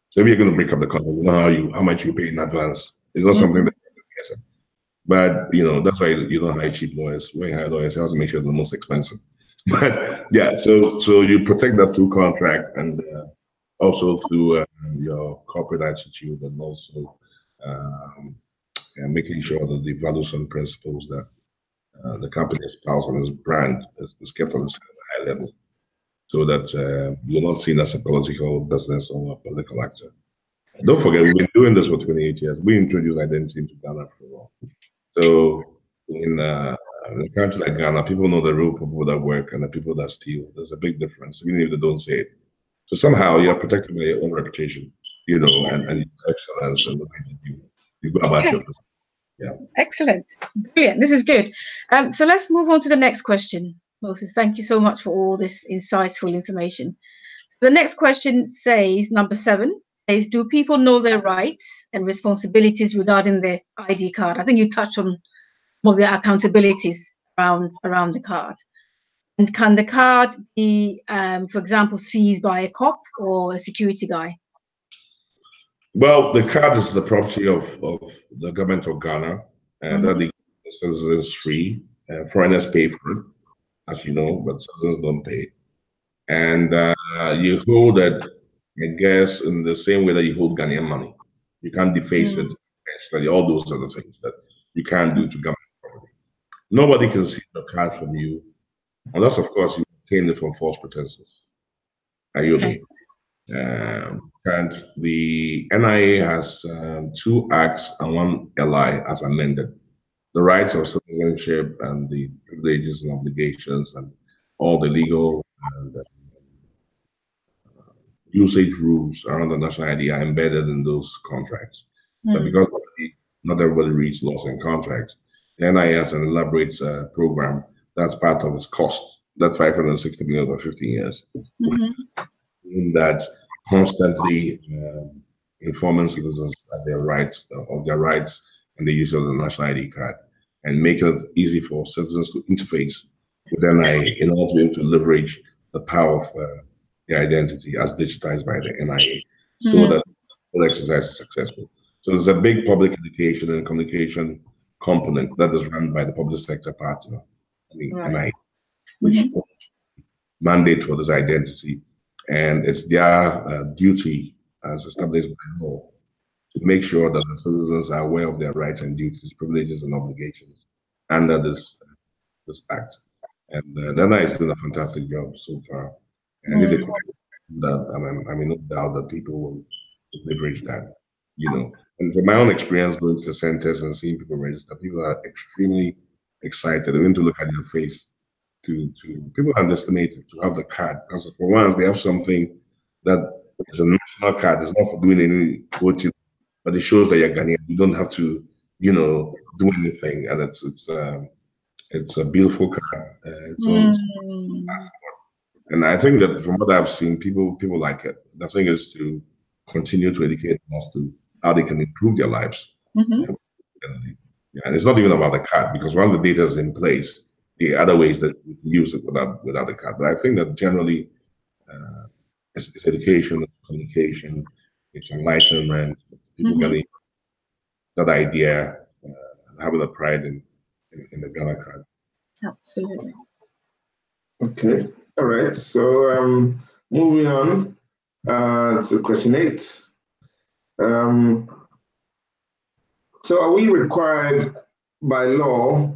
So if you're going to break up the contract, you know how much you pay in advance. It's not something that but that's why you don't hire cheap lawyers. When you hire lawyers, you have to make sure they're the most expensive. But yeah, so you protect that through contract and also through your corporate attitude, and also making sure that the values and principles that the company espouse and its brand is kept on a high level, so that you're not seen as a political business or a political actor. Don't forget, we've been doing this for 28 years. We introduced identity into Ghana for a while. So in a country like Ghana, people know the real people that work and the people that steal. There's a big difference, even if they don't say it. So somehow you're protected by your own reputation, and excellence, and you go about your business. Yeah. Excellent. Brilliant. This is good. So let's move on to the next question, Moses. Thank you so much for all this insightful information. The next question says, number 7, is, do people know their rights and responsibilities regarding their ID card? I think you touched on some of the accountabilities around the card. And can the card be, for example, seized by a cop or a security guy? Well, the card is the property of the government of Ghana, and that the citizens is free. Foreigners pay for it, as you know, but citizens don't pay. And you hold it, I guess, in the same way that you hold Ghanaian money. You can't deface it, actually, all those other things that you can't do to government property. Nobody can see the card from you, unless, of course, you obtain it from false pretenses. And the NIA has 2 acts and 1 LI as amended. The rights of citizenship and the privileges and obligations and all the legal and usage rules around the national ID are embedded in those contracts. But because not everybody reads laws and contracts, the NIA has an elaborate program that's part of its cost that 560 million over 15 years. Mm-hmm. That constantly informing citizens of their rights, and the use of the national ID card, and make it easy for citizens to interface with NIA in order to be able to leverage the power of the identity as digitized by the NIA, so that the exercise is successful. So there's a big public education and communication component that is run by the public sector partner, NIA, which mandate for this identity, and it's their duty as established by law to make sure that the citizens are aware of their rights and duties, privileges, and obligations under this act. And the NIA is doing a fantastic job so far. And if they continue that, I mean, no doubt that people will leverage that, And from my own experience going to the centers and seeing people register, people are extremely excited. Even to look at their face, to people underestimate it, to have the card, because for once they have something that is a national card. It's not for doing any voting, but it shows that you're Ghanaian. You don't have to, do anything, and it's a beautiful card. And I think that from what I've seen, people like it. The thing is to continue to educate them as to how they can improve their lives. And it's not even about the card, because once the data is in place, the other ways that we can use it without the card. But I think that generally it's education, it's communication, it's enlightenment. People getting that idea, having a pride in the Ghana card. Absolutely. Okay. All right. So moving on to question 8. So are we required by law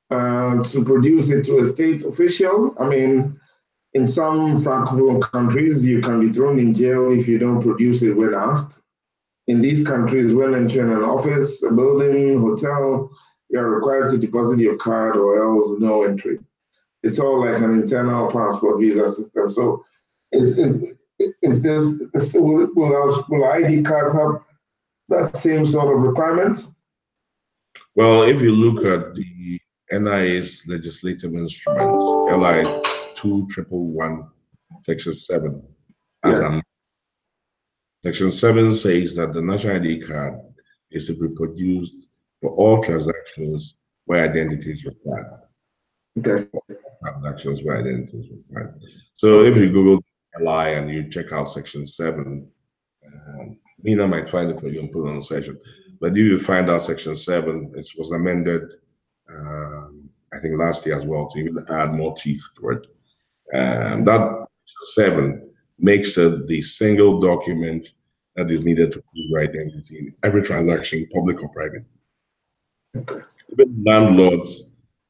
to produce it to a state official? I mean, in some Francophone countries, you can be thrown in jail if you don't produce it when asked. In these countries, when entering an office, a building, hotel, you're required to deposit your card or else no entry. It's all like an internal passport visa system. So will ID cards have that same sort of requirement? Well, if you look at the NIA's legislative instruments, LI 2111, Section 7, Section 7 says that the national ID card is to be produced for all transactions where identity is required. Okay. Transactions where identity is required. So if you Google LI and you check out Section 7, Nina might find it for you and put it on the session. But if you find out Section 7, it was amended, I think last year as well, to even add more teeth to it. That 7 makes it the single document that is needed to prove your identity in every transaction, public or private. Even landlords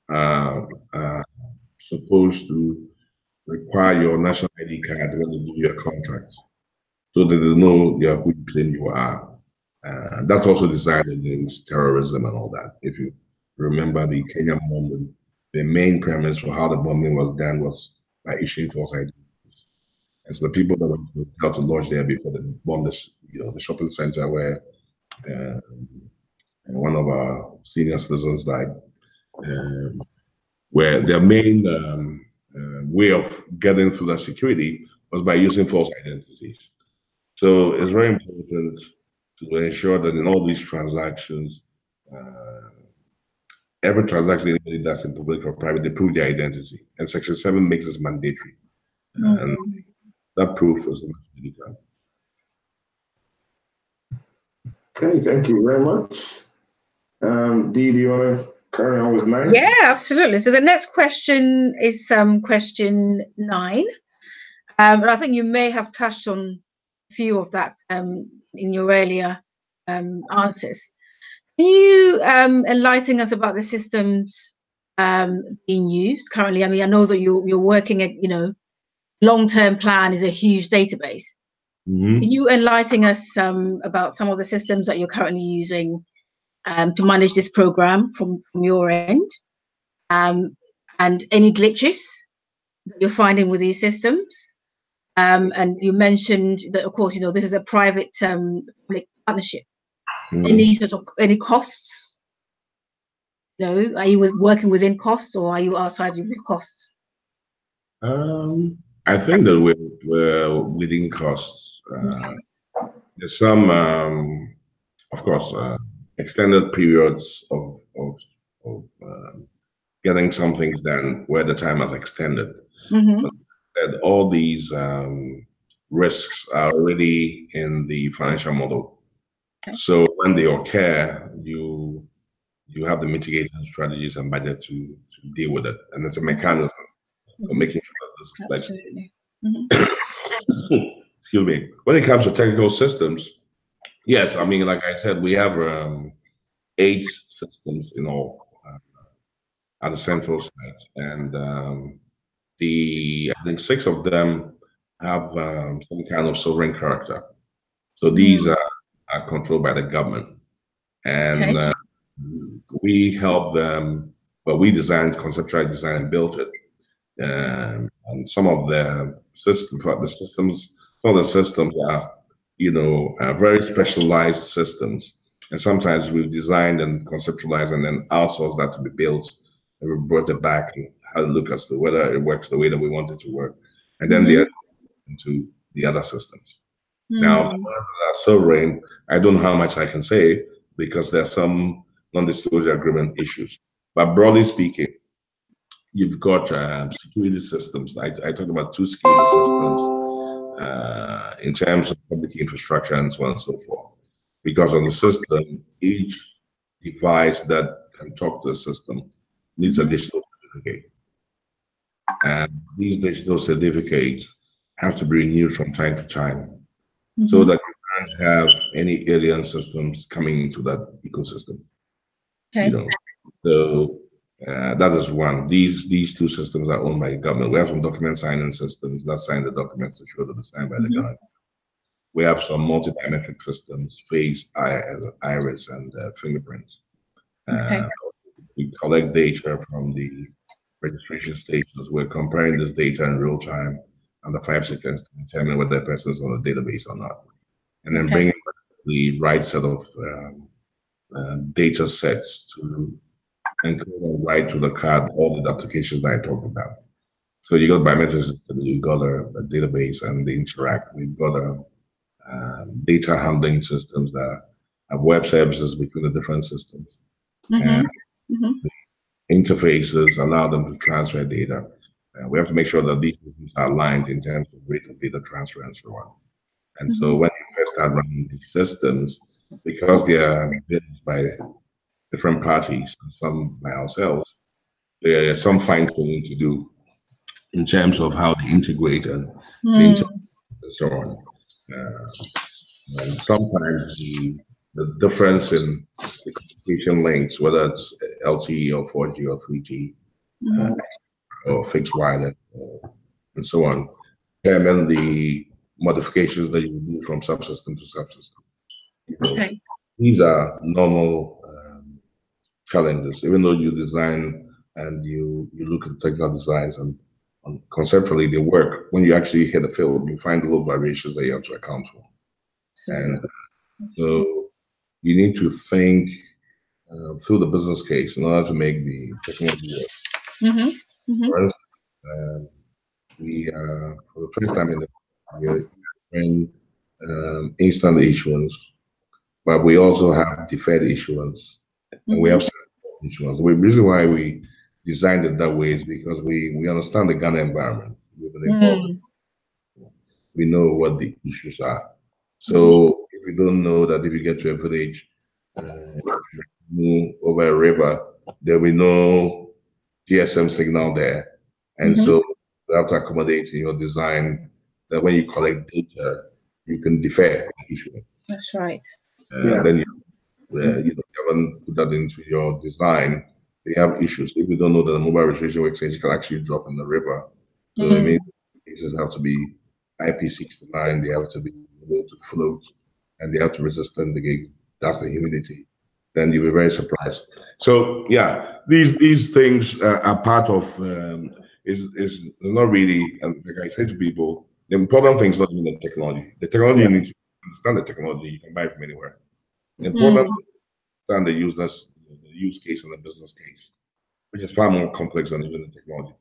are supposed to require your national ID card when they do your contracts, so that they know who you claim you are. That's also designed against terrorism and all that. If you remember the Kenyan bombing, the main premise for how the bombing was done was by issuing false identities. And so the people that went to the hotel to lodge there before they bombed the shopping center where one of our senior citizens died, where their main way of getting through that security was by using false identities. So it's very important to ensure that in all these transactions, every transaction anybody does in public or private, they prove their identity. And Section 7 makes this mandatory. And that proof is the card. Okay, thank you very much. Dee, do you want to carry on with 9? Yeah, absolutely. So the next question is question 9. And I think you may have touched on a few of that in your earlier answers. Can you enlighten us about the systems being used currently? I mean, I know that you're working at, long-term plan is a huge database. Can you enlighten us about some of the systems that you're currently using to manage this program from your end, and any glitches that you're finding with these systems? And you mentioned that, of course, this is a private public partnership. Any costs? Are you working within costs, or are you outside of costs? I think that we're within costs. Okay. There's some, of course, extended periods of getting some things done where the time has extended. Mm-hmm. But that all these risks are already in the financial model. Okay. So when they occur, you have the mitigation strategies and budget to deal with it, and it's a mechanism for making sure that this is like. Absolutely. Mm-hmm. Excuse me. When it comes to technical systems, yes, I mean, like I said, we have 8 systems in all at the central site, and I think 6 of them have some kind of sovereign character. So these are controlled by the government, and Okay. we help them. But we designed, conceptually designed, and built it. And some of the systems, some of the systems are, very specialized systems. And sometimes we've designed and conceptualized and then outsourced that to be built, and we brought it back and had a look as to whether it works the way that we want it to work, and then the into the other systems. Now, the ones that are sovereign, I don't know how much I can say because there's some non-disclosure agreement issues. But broadly speaking, you've got security systems. I talked about 2 security systems in terms of public infrastructure and so on and so forth. Because on the system, each device that can talk to the system needs a digital certificate. And these digital certificates have to be renewed from time to time so that you can't have any alien systems coming into that ecosystem. Okay. So that is one. These 2 systems are owned by the government. We have some document signing systems that sign the documents to show that they're signed by the government. We have some multi-biometric systems, face, iris, and fingerprints. Okay. We collect data from the registration stations. We're comparing this data in real time under 5 seconds to determine whether the person is on the database or not, and then bringing the right set of data sets to encode and write to the card all the applications that I talked about. So you got biometric system, you got a database, and they interact. We've got data handling systems that have web services between the different systems. And interfaces allow them to transfer data. We have to make sure that these systems are aligned in terms of rate of data transfer and so on. And so when you first start running these systems, because they are built by different parties, and some by ourselves, there are some fine tuning to do in terms of how they integrate and so on. And sometimes the difference in the communication links, whether it's LTE or 4G or 3G or fixed wireless and so on, determine the modifications that you do from subsystem to subsystem. Okay. These are normal challenges, even though you design and you look at technical designs and conceptually they work. When you actually hit the field, you find little variations that you have to account for. And so you need to think through the business case in order to make the technology work. For instance, we for the first time in the year, instant issuance, but we also have deferred issuance, and we have issuance. The reason why we designed it that way is because we understand the Ghana environment. We've been involved. We know what the issues are. So if you don't know that if you get to a village, move over a river, there will be no GSM signal there. And so you have to accommodate in your design that when you collect data, you can defer the issue. That's right. Then you haven't put that into your design, they have issues. If you don't know that the mobile registration exchange can actually drop in the river, so it means cases have to be IP69, they have to be able to float, and they have to resist the gig. That's the humidity. Then you'll be very surprised. So yeah, these things are part of is not really. And like I say to people, the important thing is not even the technology. The technology you need to understand the technology. You can buy it from anywhere. The important than the use case and the business case, which is far more complex than even the technology.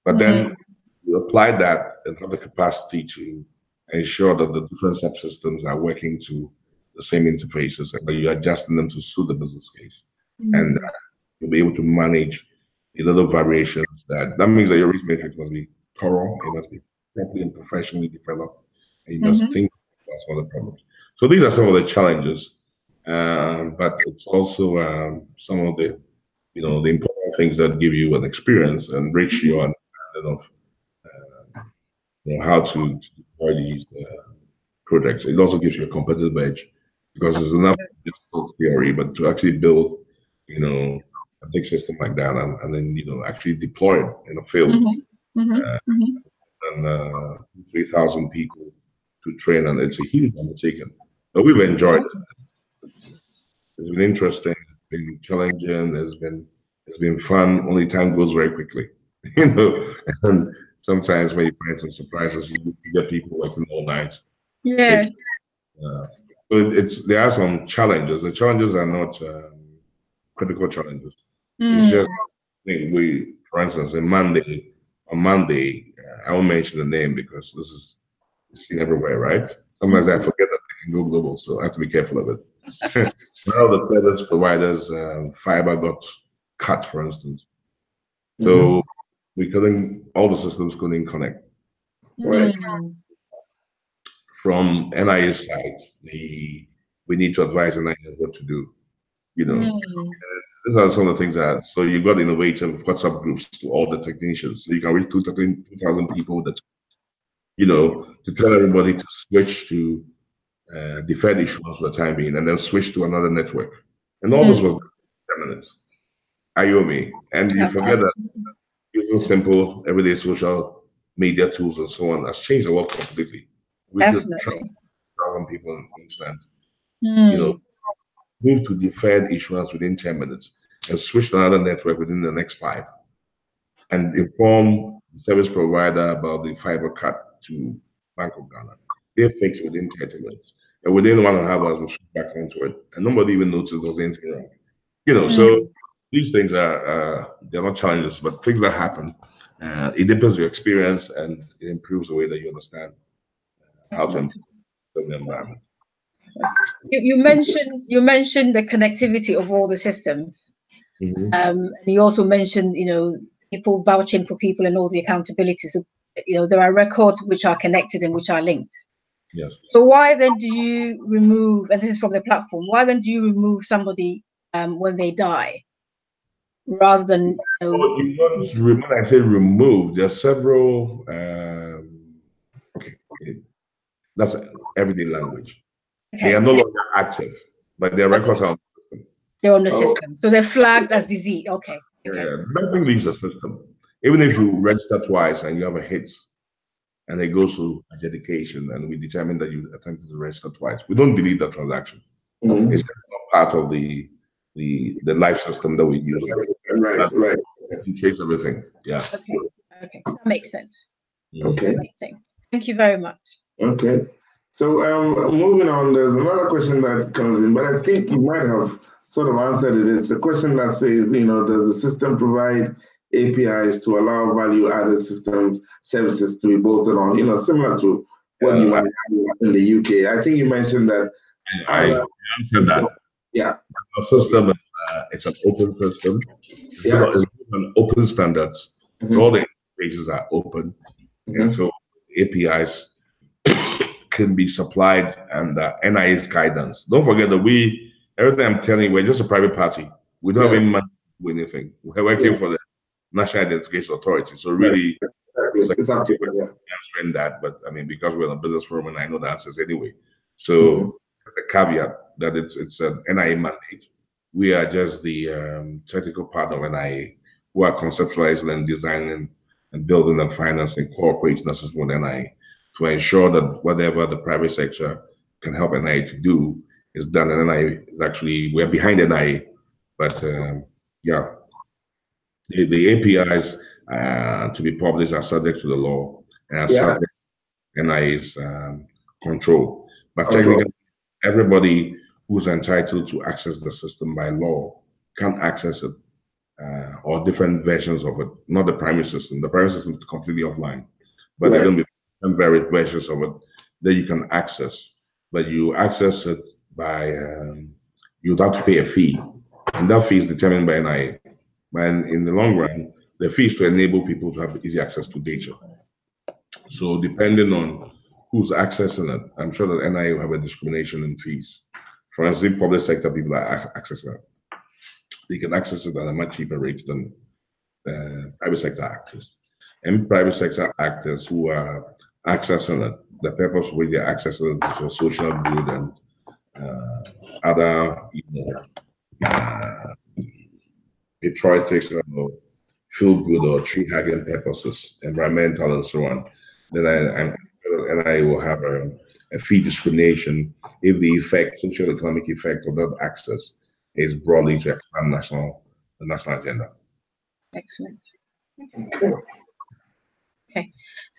But then you apply that and have the capacity to ensure that the different subsystems are working to the same interfaces, and you're adjusting them to suit the business case. And you'll be able to manage the little variations. That means that your risk matrix must be thorough, it must be properly and professionally developed, and you must think about some of the problems. So these are some of the challenges, but it's also some of the the important things that give you an experience and enrich your understanding of how to deploy these projects. It also gives you a competitive edge because it's enough difficult theory, but to actually build, a big system like that and then actually deploy it in a field and 3,000 people to train, and it's a huge undertaking. But we've enjoyed it. It's been interesting. It's been challenging. It's been fun. Only time goes very quickly, And sometimes when you find some surprises, you get people working all night. Yes. So there are some challenges. The challenges are not critical challenges. It's just for instance, on Monday, I won't mention the name because this is seen everywhere, right? Sometimes I forget that they can go global, so I have to be careful of it. One of the service providers, fiber got cut, for instance. So all the systems couldn't connect. Right. From NIA side, we need to advise NIA what to do. These are some of the things so you got innovative WhatsApp groups to all the technicians. So you can reach 2,000 people that, to tell everybody to switch to deferred issuance for the time being and then switch to another network. And all this was 10 minutes. IOME. And you forget that using simple everyday social media tools and so on has changed the world completely. We could 1,000 people in instant. Move to deferred issuance within 10 minutes and switch to another network within the next 5, and inform the service provider about the fiber cut to Bank of Ghana. They fix it within 30 minutes. And within 1.5 hours, we'll switch back onto it. And nobody even noticed there was anything wrong. So these things they're not challenges, but things that happen. It depends on your experience, and it improves the way that you understand how to improve the environment. You mentioned the connectivity of all the systems, and you also mentioned people vouching for people and all the accountability. So there are records which are connected and which are linked. Yes. So why then do you remove? And this is from the platform. Why then do you remove somebody when they die, rather than? When I say remove, there are several. Okay, that's everyday language. Okay. They are no longer active, but their records are on the system. They're on the system. So they're flagged as disease. Okay. Yeah, nothing leaves the system. Even if you register twice and you have a hit and it goes to adjudication and we determine that you attempted to register twice, we don't delete that transaction. It's just not part of the life system that we use. Right. You chase everything. Yeah. Okay. That makes sense. Okay. That makes sense. Thank you very much. Okay. So moving on, there's another question that comes in, but I think you might have sort of answered it. It's a question that says, does the system provide APIs to allow value-added systems services to be bolted on, similar to what you might have in the UK? I think you mentioned that. I answered that. Yeah. Our system, it's an open system. It's an open standards. So all the interfaces are open. And so APIs can be supplied under NIA's guidance. Don't forget that everything I'm telling you, we're just a private party. We don't have any money to do anything. We're working for the National Identification Authority. So really, it's up to you. Answering that, but I mean, because we're in a business forum and I know the answers anyway. So the caveat that it's an NIA mandate. We are just the technical partner of NIA who are conceptualizing and designing and building and financing, cooperating with NIA to ensure that whatever the private sector can help NIA to do is done. And NIA is actually, we're behind NIA, but the APIs to be published are subject to the law and are subject to NIA's control. But technically, everybody who's entitled to access the system by law can access it, or different versions of it, not the primary system. The primary system is completely offline. but they're going to be various versions of it that you can access. But you access it by, you'd have to pay a fee, and that fee is determined by NIA. And in the long run, the fee is to enable people to have easy access to data. So depending on who's accessing it, I'm sure that NIA will have a discrimination in fees. For instance, public sector people are accessing it, they can access it at a much cheaper rate than private sector actors. And private sector actors who are accessing it, the purpose for which they're accessing it is for social good and other, patriotic, feel good or tree hugging purposes, environmental and so on, then I will have a fee discrimination if the effect, social economic effect of that access is broadly to expand the national agenda. Excellent. Okay.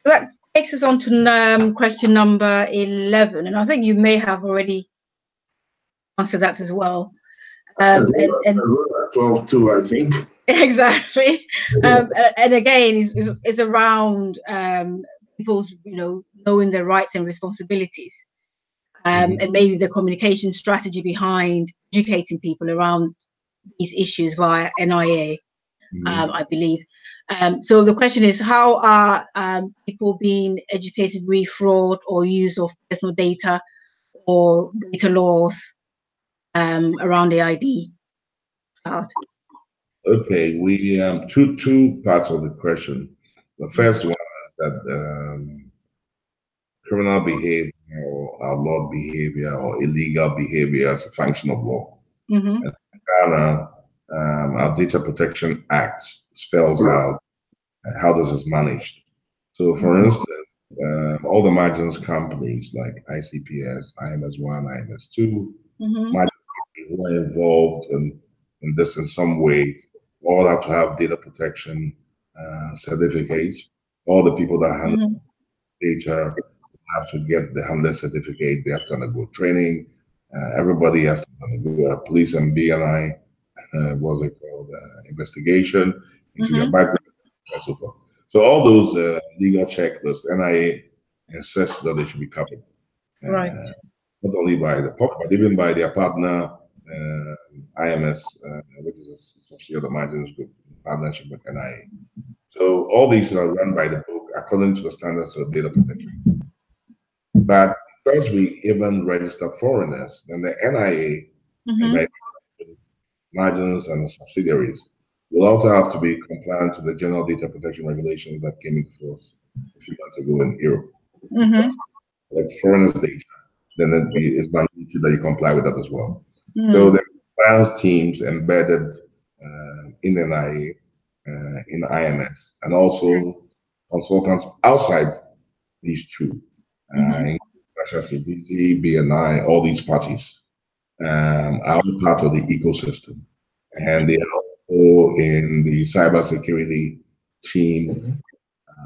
So that takes us on to question number 11, and I think you may have already answered that as well. And 12 too, I think. Exactly. And again, is around people's, knowing their rights and responsibilities, and maybe the communication strategy behind educating people around these issues via NIA, I believe. So the question is, how are people being educated re fraud or use of personal data or data laws around the ID card? Okay, we two parts of the question. The first one is that criminal behavior or outlawed behavior or illegal behavior as a function of law. And in Ghana, our Data Protection Act spells out how this is managed. So, for instance, all the margins companies like ICPS, IMS1, IMS2, who are involved in this in some way, all have to have data protection certificates. All the people that handle data have to get the handler certificate. They have to undergo training. Everybody has to undergo police and BNI, what's it called, investigation into their background and so forth. So all those legal checklists, NIA insists that they should be covered. Right. Not only by the public, but even by their partner, IMS, which is a subsidiary of the Margins Group, in partnership with NIA. So all these are run by the book according to the standards of data protection. But because we even register foreigners, then the NIA, and margins and the subsidiaries will also have to be compliant to the general data protection regulations that came into force a few months ago in Europe. Like foreigners' data, then it's mandatory that you comply with that as well. So the compliance teams embedded in NIA, in IMS, and also consultants outside these two, such as CVC, BNI, all these parties are all part of the ecosystem. And they are also in the cybersecurity team.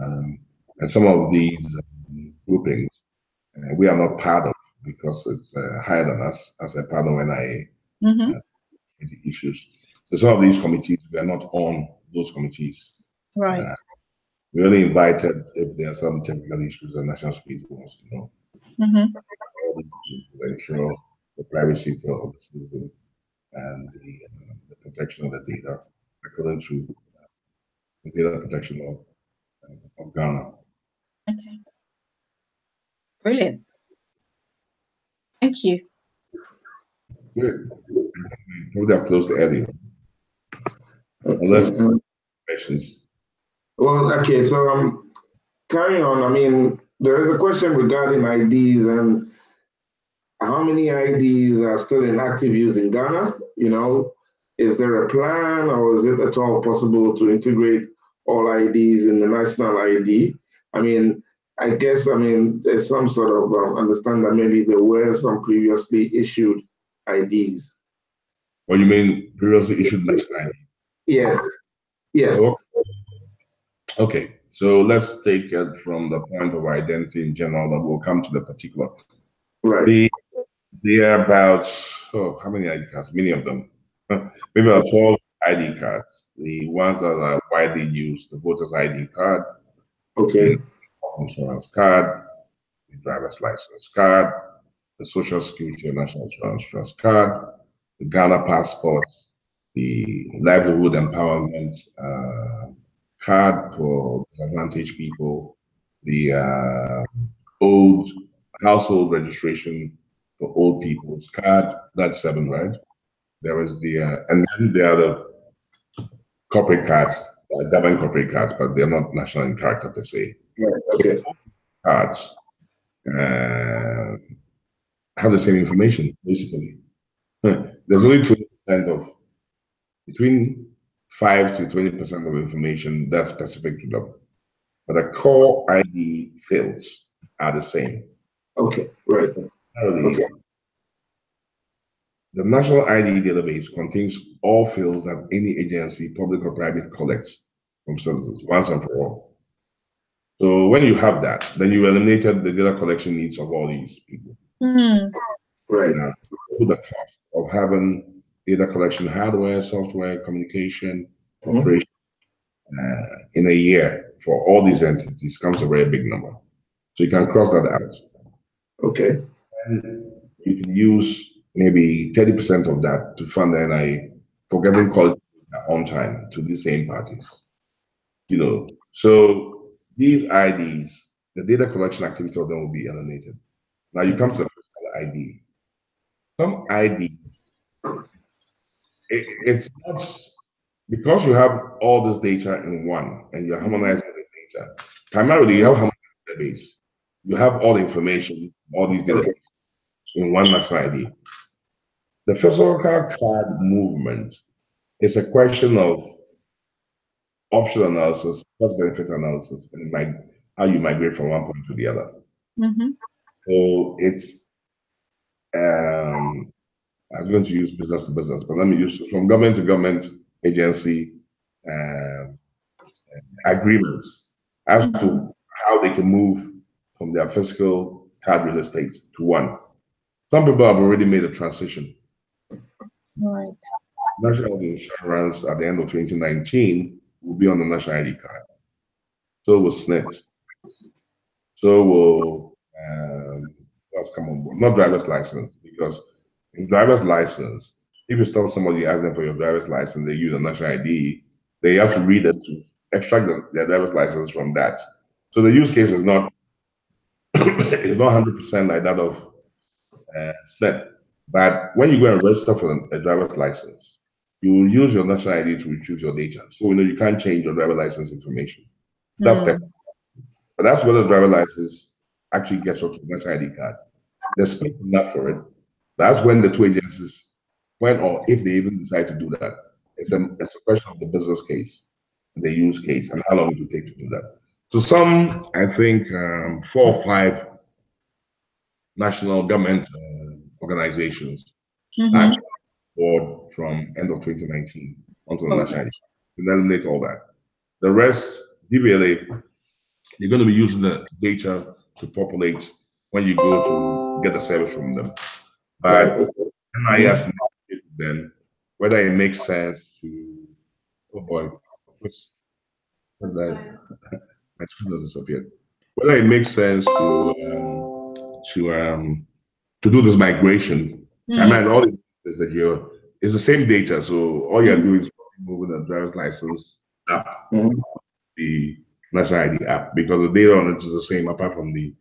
And some of these groupings we are not part of because it's higher than us as a part of NIA issues. So some of these committees, we are not on those committees. Right. We only invited if there are some technical issues that national security wants to know. To ensure the privacy of the citizens and the protection of the data according to the data protection law of Ghana. Okay. Brilliant. Thank you. Good. Maybe I'll close the earlier. Unless questions. Well, okay, so carrying on. I mean, there is a question regarding IDs and how many IDs are still in active use in Ghana? Is there a plan, or is it at all possible to integrate all IDs in the national ID? I mean, I guess, there's some sort of understand that maybe there were some previously issued IDs. What do you mean previously issued national ID? Yes. Yes. Okay, so let's take it from the point of identity in general, and we'll come to the particular. Right. There are about, how many ID cards? Many of them. Maybe about 12 ID cards. The ones that are widely used, the voter's ID card. Okay. health insurance card, the driver's license card, the social security or national insurance card, the Ghana passport, the livelihood empowerment card for disadvantaged people, the old household registration for old people's card. That's 7, right? There is the and then there are the corporate cards, government corporate cards, but they're not national in character per se. Right. Okay. So cards have the same information basically. There's only 20% of between 5 to 20% of information that's specific to them, but the core ID fields are the same. Okay. Right. Okay. The National ID database contains all fields that any agency, public or private, collects from citizens once and for all. So when you have that, then you eliminated the data collection needs of all these people. Right. Now, the cost of having data collection hardware, software, communication, operation in a year for all these entities comes a very big number. So you can cross that out. Okay. And you can use maybe 30% of that to fund the NIA for getting quality on time to the same parties. So these IDs, the data collection activity of them will be eliminated. Now you come to the physical ID. Some IDs, it's not, because you have all this data in one and you're harmonizing the data. Primarily, you have harmonized database. You have all the information, all these data in one national ID. The physical card movement is a question of option analysis, cost benefit analysis, and how you migrate from one point to the other. So it's, I was going to use business to business, but let me use from government to government agency agreements as to how they can move from their physical card real estate to one. Some people have already made a transition. Right. National insurance at the end of 2019 will be on the national ID card. So will SNIT. So will what's come on board? Not driver's license, because in driver's license, if you stop somebody asking them for your driver's license, they use a national ID, they have to read it to extract their driver's license from that. So the use case is not it's not 100% like that of SNIT. But when you go and register for a driver's license, you will use your national ID to retrieve your data. So you can't change your driver's license information. That's step. But that's where the driver's license actually gets onto the national ID card. There's space enough for it. That's when the two agencies, when or if they even decide to do that, it's a question of the business case, the use case, and how long it will take to do that. So some, I think, 4 or 5 national government organizations are board from end of 2019 onto the national ID. To eliminate all that. The rest, DVLA, you're going to be using the data to populate when you go to get the service from them. But NIS then whether it makes sense to, oh boy, what's that? My screen doesn't disappear. Whether it makes sense to do this migration. I mean, all it is that it's the same data, so all you're doing is moving the driver's license app, the national ID app, because the data on it is the same apart from the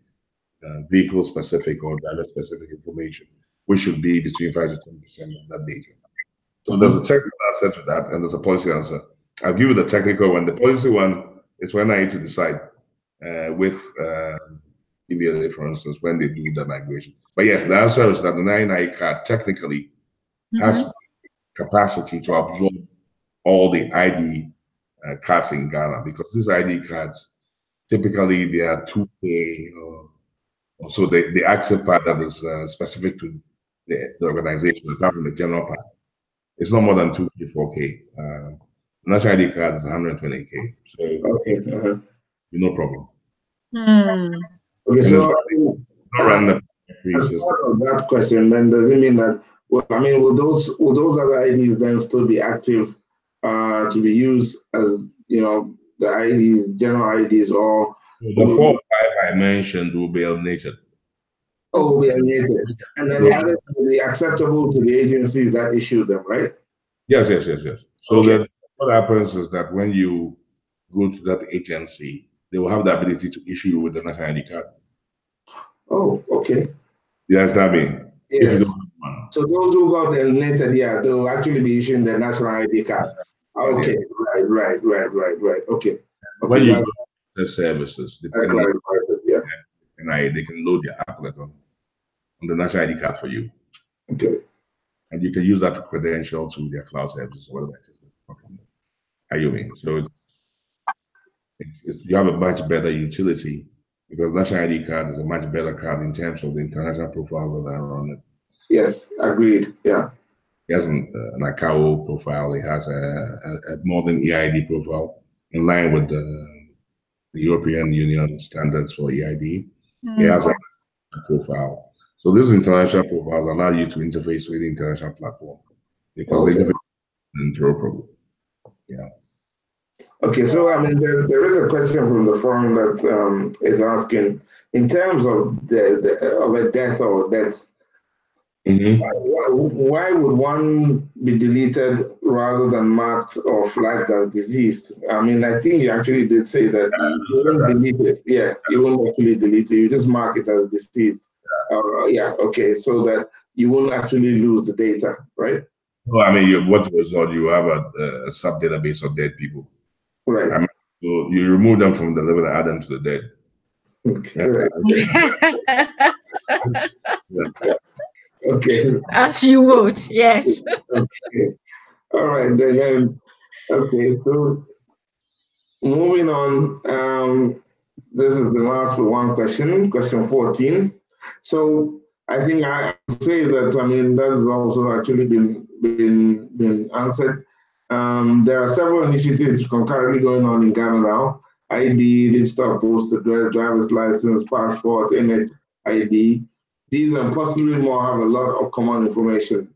vehicle specific or driver specific information, which should be between 5 to 10% of that data. So there's a technical answer to that, and there's a policy answer. I'll give you the technical one. The policy one is when I need to decide with DVLA, for instance, when they do the migration. But yes, the answer is that the 99 card technically has capacity to absorb all the ID cards in Ghana, because these ID cards, typically they are 2K, or so the active part that is specific to the organization, apart from the general part. It's not more than 2K, 4K. The national ID card is 120K. So no problem. Okay, so that question then, does it mean that, well, I mean, will those other IDs then still be active to be used as, the IDs, general IDs, or The 4 or 5 I mentioned will be eliminated. Oh, will be eliminated. And then the others will be acceptable to the agencies that issue them, right? Yes. So Okay. that what happens is that when you go to that agency, they will have the ability to issue you with the national ID card. Oh, okay. You understand me? Yes. If you don't have one. So those who got eliminated, yeah, they will actually be issuing the national ID card. Okay, right. Okay. When you go to the services, depending yeah. and they can load your applet on the national ID card for you. Okay. And you can use that to credential to their cloud services or whatever it is. Are you mean? So you have a much better utility because national ID card is a much better card in terms of the international profile that are on it. Yes, agreed. Yeah. It has an ICAO profile. It has a modern EID profile in line with the European Union standards for EID. It has a profile. So these international profiles allow you to interface with the international platform because the interface is interoperable. Yeah. Okay, so I mean, there is a question from the forum that is asking, in terms of of a death or deaths, why would one be deleted rather than marked or flagged as deceased? I mean, I think you actually did say that you won't delete it. Yeah, you won't actually delete it. You just mark it as deceased. Yeah, okay, so that you won't actually lose the data, right? Well, I mean, what result you have a sub database of dead people, right? I mean, so you remove them from the living and add them to the dead. Okay, right. Okay. As you would, yes. Okay. All right, then. Okay, so moving on. This is the last one question 14. So I think I say that, I mean, that has also actually been answered. There are several initiatives concurrently going on in Ghana now. ID, digital post address, driver's license, passport, NHID. These and possibly more have a lot of common information.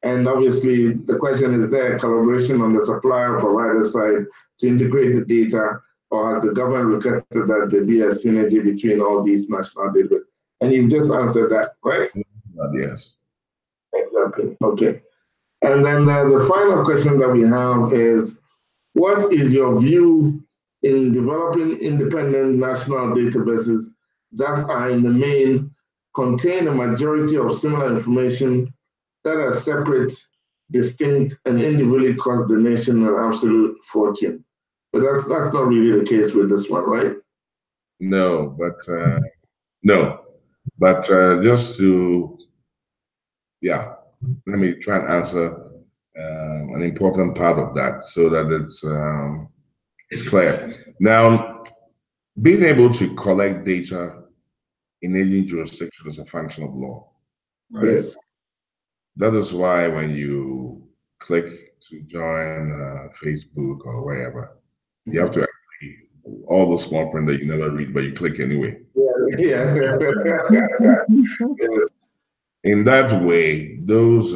And obviously, the question is there collaboration on the supplier provider side to integrate the data, or has the government requested that there be a synergy between all these national databases? And you've just answered that, right? Yes. Exactly. Okay. And then the final question that we have is, what is your view in developing independent national databases that are in the main contain a majority of similar information that are separate, distinct, and individually cost the nation an absolute fortune? But that's not really the case with this one, right? No, but just to, yeah, let me try and answer an important part of that so that it's clear. Now, being able to collect data in any jurisdiction is a function of law, right? Yes. That is why when you click to join Facebook or wherever, you have to agree all the small print that you never read, but you click anyway. Yeah. In that way, those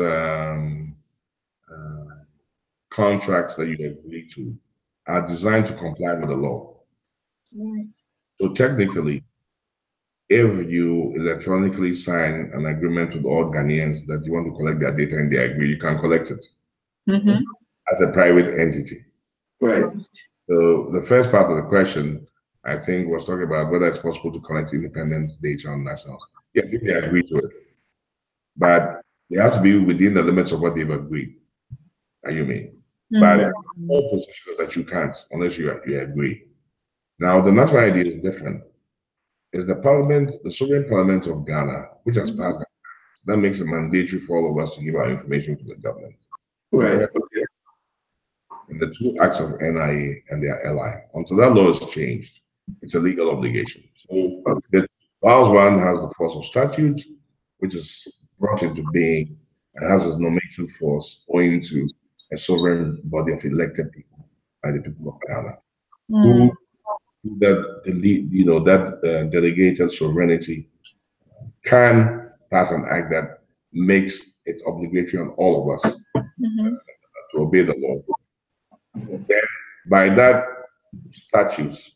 contracts that you agree to are designed to comply with the law. Right. So technically, if you electronically sign an agreement with all Ghanaians that you want to collect their data and they agree, you can collect it as a private entity. Right. So the first part of the question, I think, was talking about whether it's possible to collect independent data on nationals. Yes, if they agree to it, but they have to be within the limits of what they've agreed. You mean? But all positions that you can't unless you agree. Now the national ID is different. It's the parliament, the sovereign parliament of Ghana, which has passed that makes it mandatory for all of us to give our information to the government. Right. And the two acts of NIA and their ally. Until that law is changed, it's a legal obligation. So the House one has the force of statute, which is brought into being and has its normative force owing to a sovereign body of elected people by the people of Ghana, who that delegated sovereignty can pass an act that makes it obligatory on all of us to obey the law. Then, by that statute,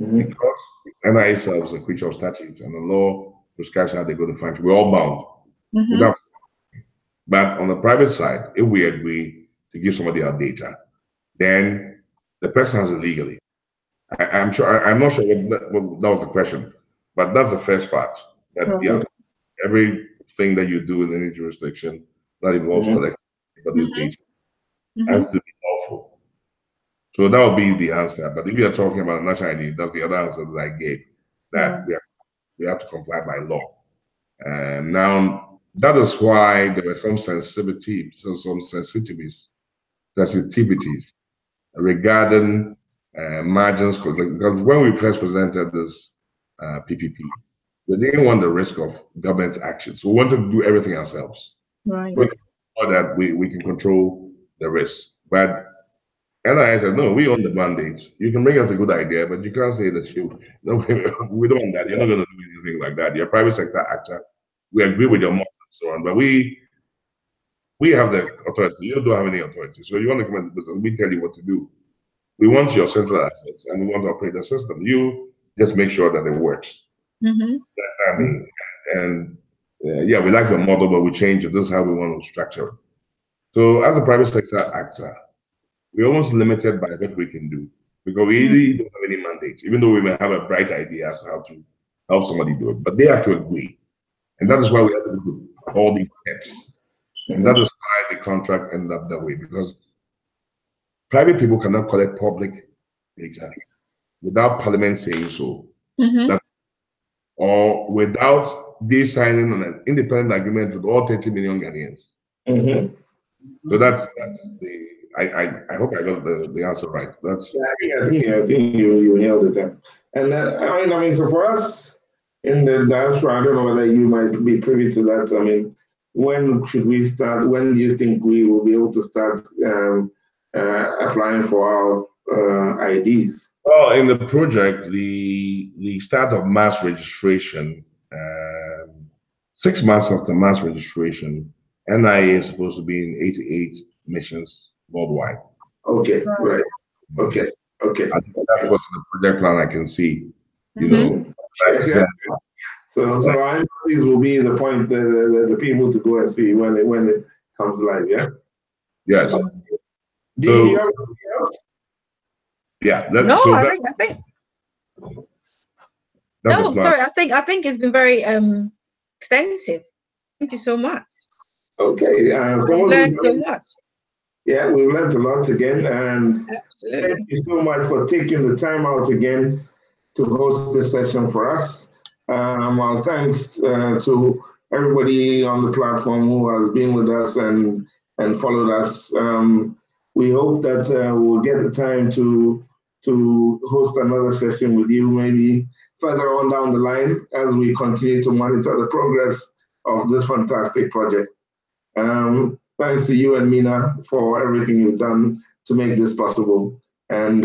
Because NIA serves a creature of statute and the law prescribes how they go to function. We're all bound. But on the private side, if we agree to give somebody our data, then the person has it legally. I'm sure. I'm not sure what that was the question, but that's the first part. That yeah, everything that you do in any jurisdiction that involves collecting anybody's data has to be lawful. So that would be the answer. But if you are talking about national ID, that's the other answer that I gave. That we have to comply by law. And now that is why there were some sensitivities regarding margins, because when we first presented this PPP, we didn't want the risk of government action. So we wanted to do everything ourselves. Right. So that we can control the risk. But NIA said, no, we own the mandate. You can bring us a good idea, but you can't say that no, we don't want that. You're not going to do anything like that. You're a private sector actor. We agree with your model and so on, but we have the authority. You don't have any authority. So you want to come into business, we tell you what to do. We want your central assets and we want to operate the system. You just make sure that it works. That's what I mean. And yeah, we like your model, but we change it. This is how we want to structure it. So as a private sector actor, we're almost limited by what we can do because we really don't have any mandates, even though we may have a bright idea as to how to help somebody do it. But they have to agree. And that is why we have to do all these steps. And that is why the contract ended up that way, because private people cannot collect public data without Parliament saying so, or without they signing on an independent agreement with all 30 million Ghanaians. So that's the. I hope I got the answer right. That's. Yeah, I think you nailed it then. And I mean, so for us in the diaspora, I don't know whether you might be privy to that. I mean, when should we start? When do you think we will be able to start applying for our IDs? Well, in the project, the start of mass registration, 6 months after mass registration, NIA is supposed to be in 88 missions worldwide. Okay, right. Okay. That's what's the project plan I can see. You know. So our employees will be the point, the people to go and see when it comes live. Yeah. Yes. Do you have anything else? Yeah. I think. No, sorry. I think it's been very extensive. Thank you so much. Okay. I've learned so much. Yeah, we learned a lot again, and absolutely. Thank you so much for taking the time out again to host this session for us. Well, thanks to everybody on the platform who has been with us and followed us. We hope that we'll get the time to host another session with you, maybe further on down the line as we continue to monitor the progress of this fantastic project. Thanks to you and Mina for everything you've done to make this possible. And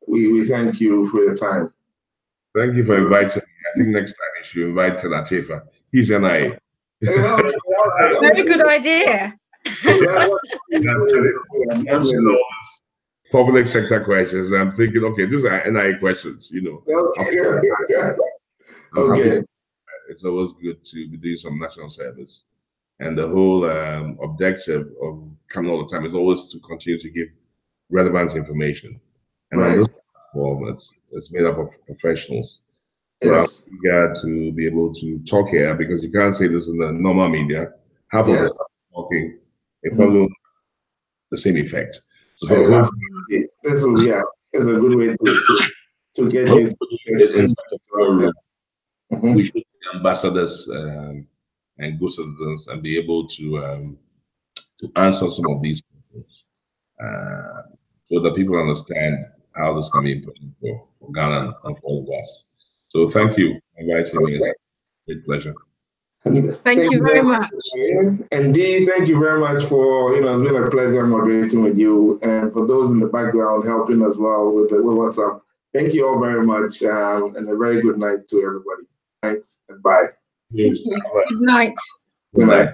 we thank you for your time. Thank you for inviting me. I think next time you should invite Kanatefa. He's NIA. Very good idea. Public sector questions. I'm thinking, okay, these are NIA questions, you know. Okay. It's always good to be doing some national service. And the whole objective of coming all the time is always to continue to give relevant information. And on this platform, it's made up of professionals. So I'm eager to be able to talk here because you can't say this in the normal media. Half of the stuff talking, it probably won't have the same effect. So this is it's a good way to get you. We should be ambassadors and good citizens and be able to answer some of these questions so that people understand how this can be important for Ghana and for all of us. So thank you for inviting me. It's a great pleasure. Thank you very much. And Dee, thank you very much for, it's been a pleasure moderating with you. And for those in the background helping as well with WhatsApp, thank you all very much. And a very good night to everybody. Thanks and bye. Thank you. Good night. Good night.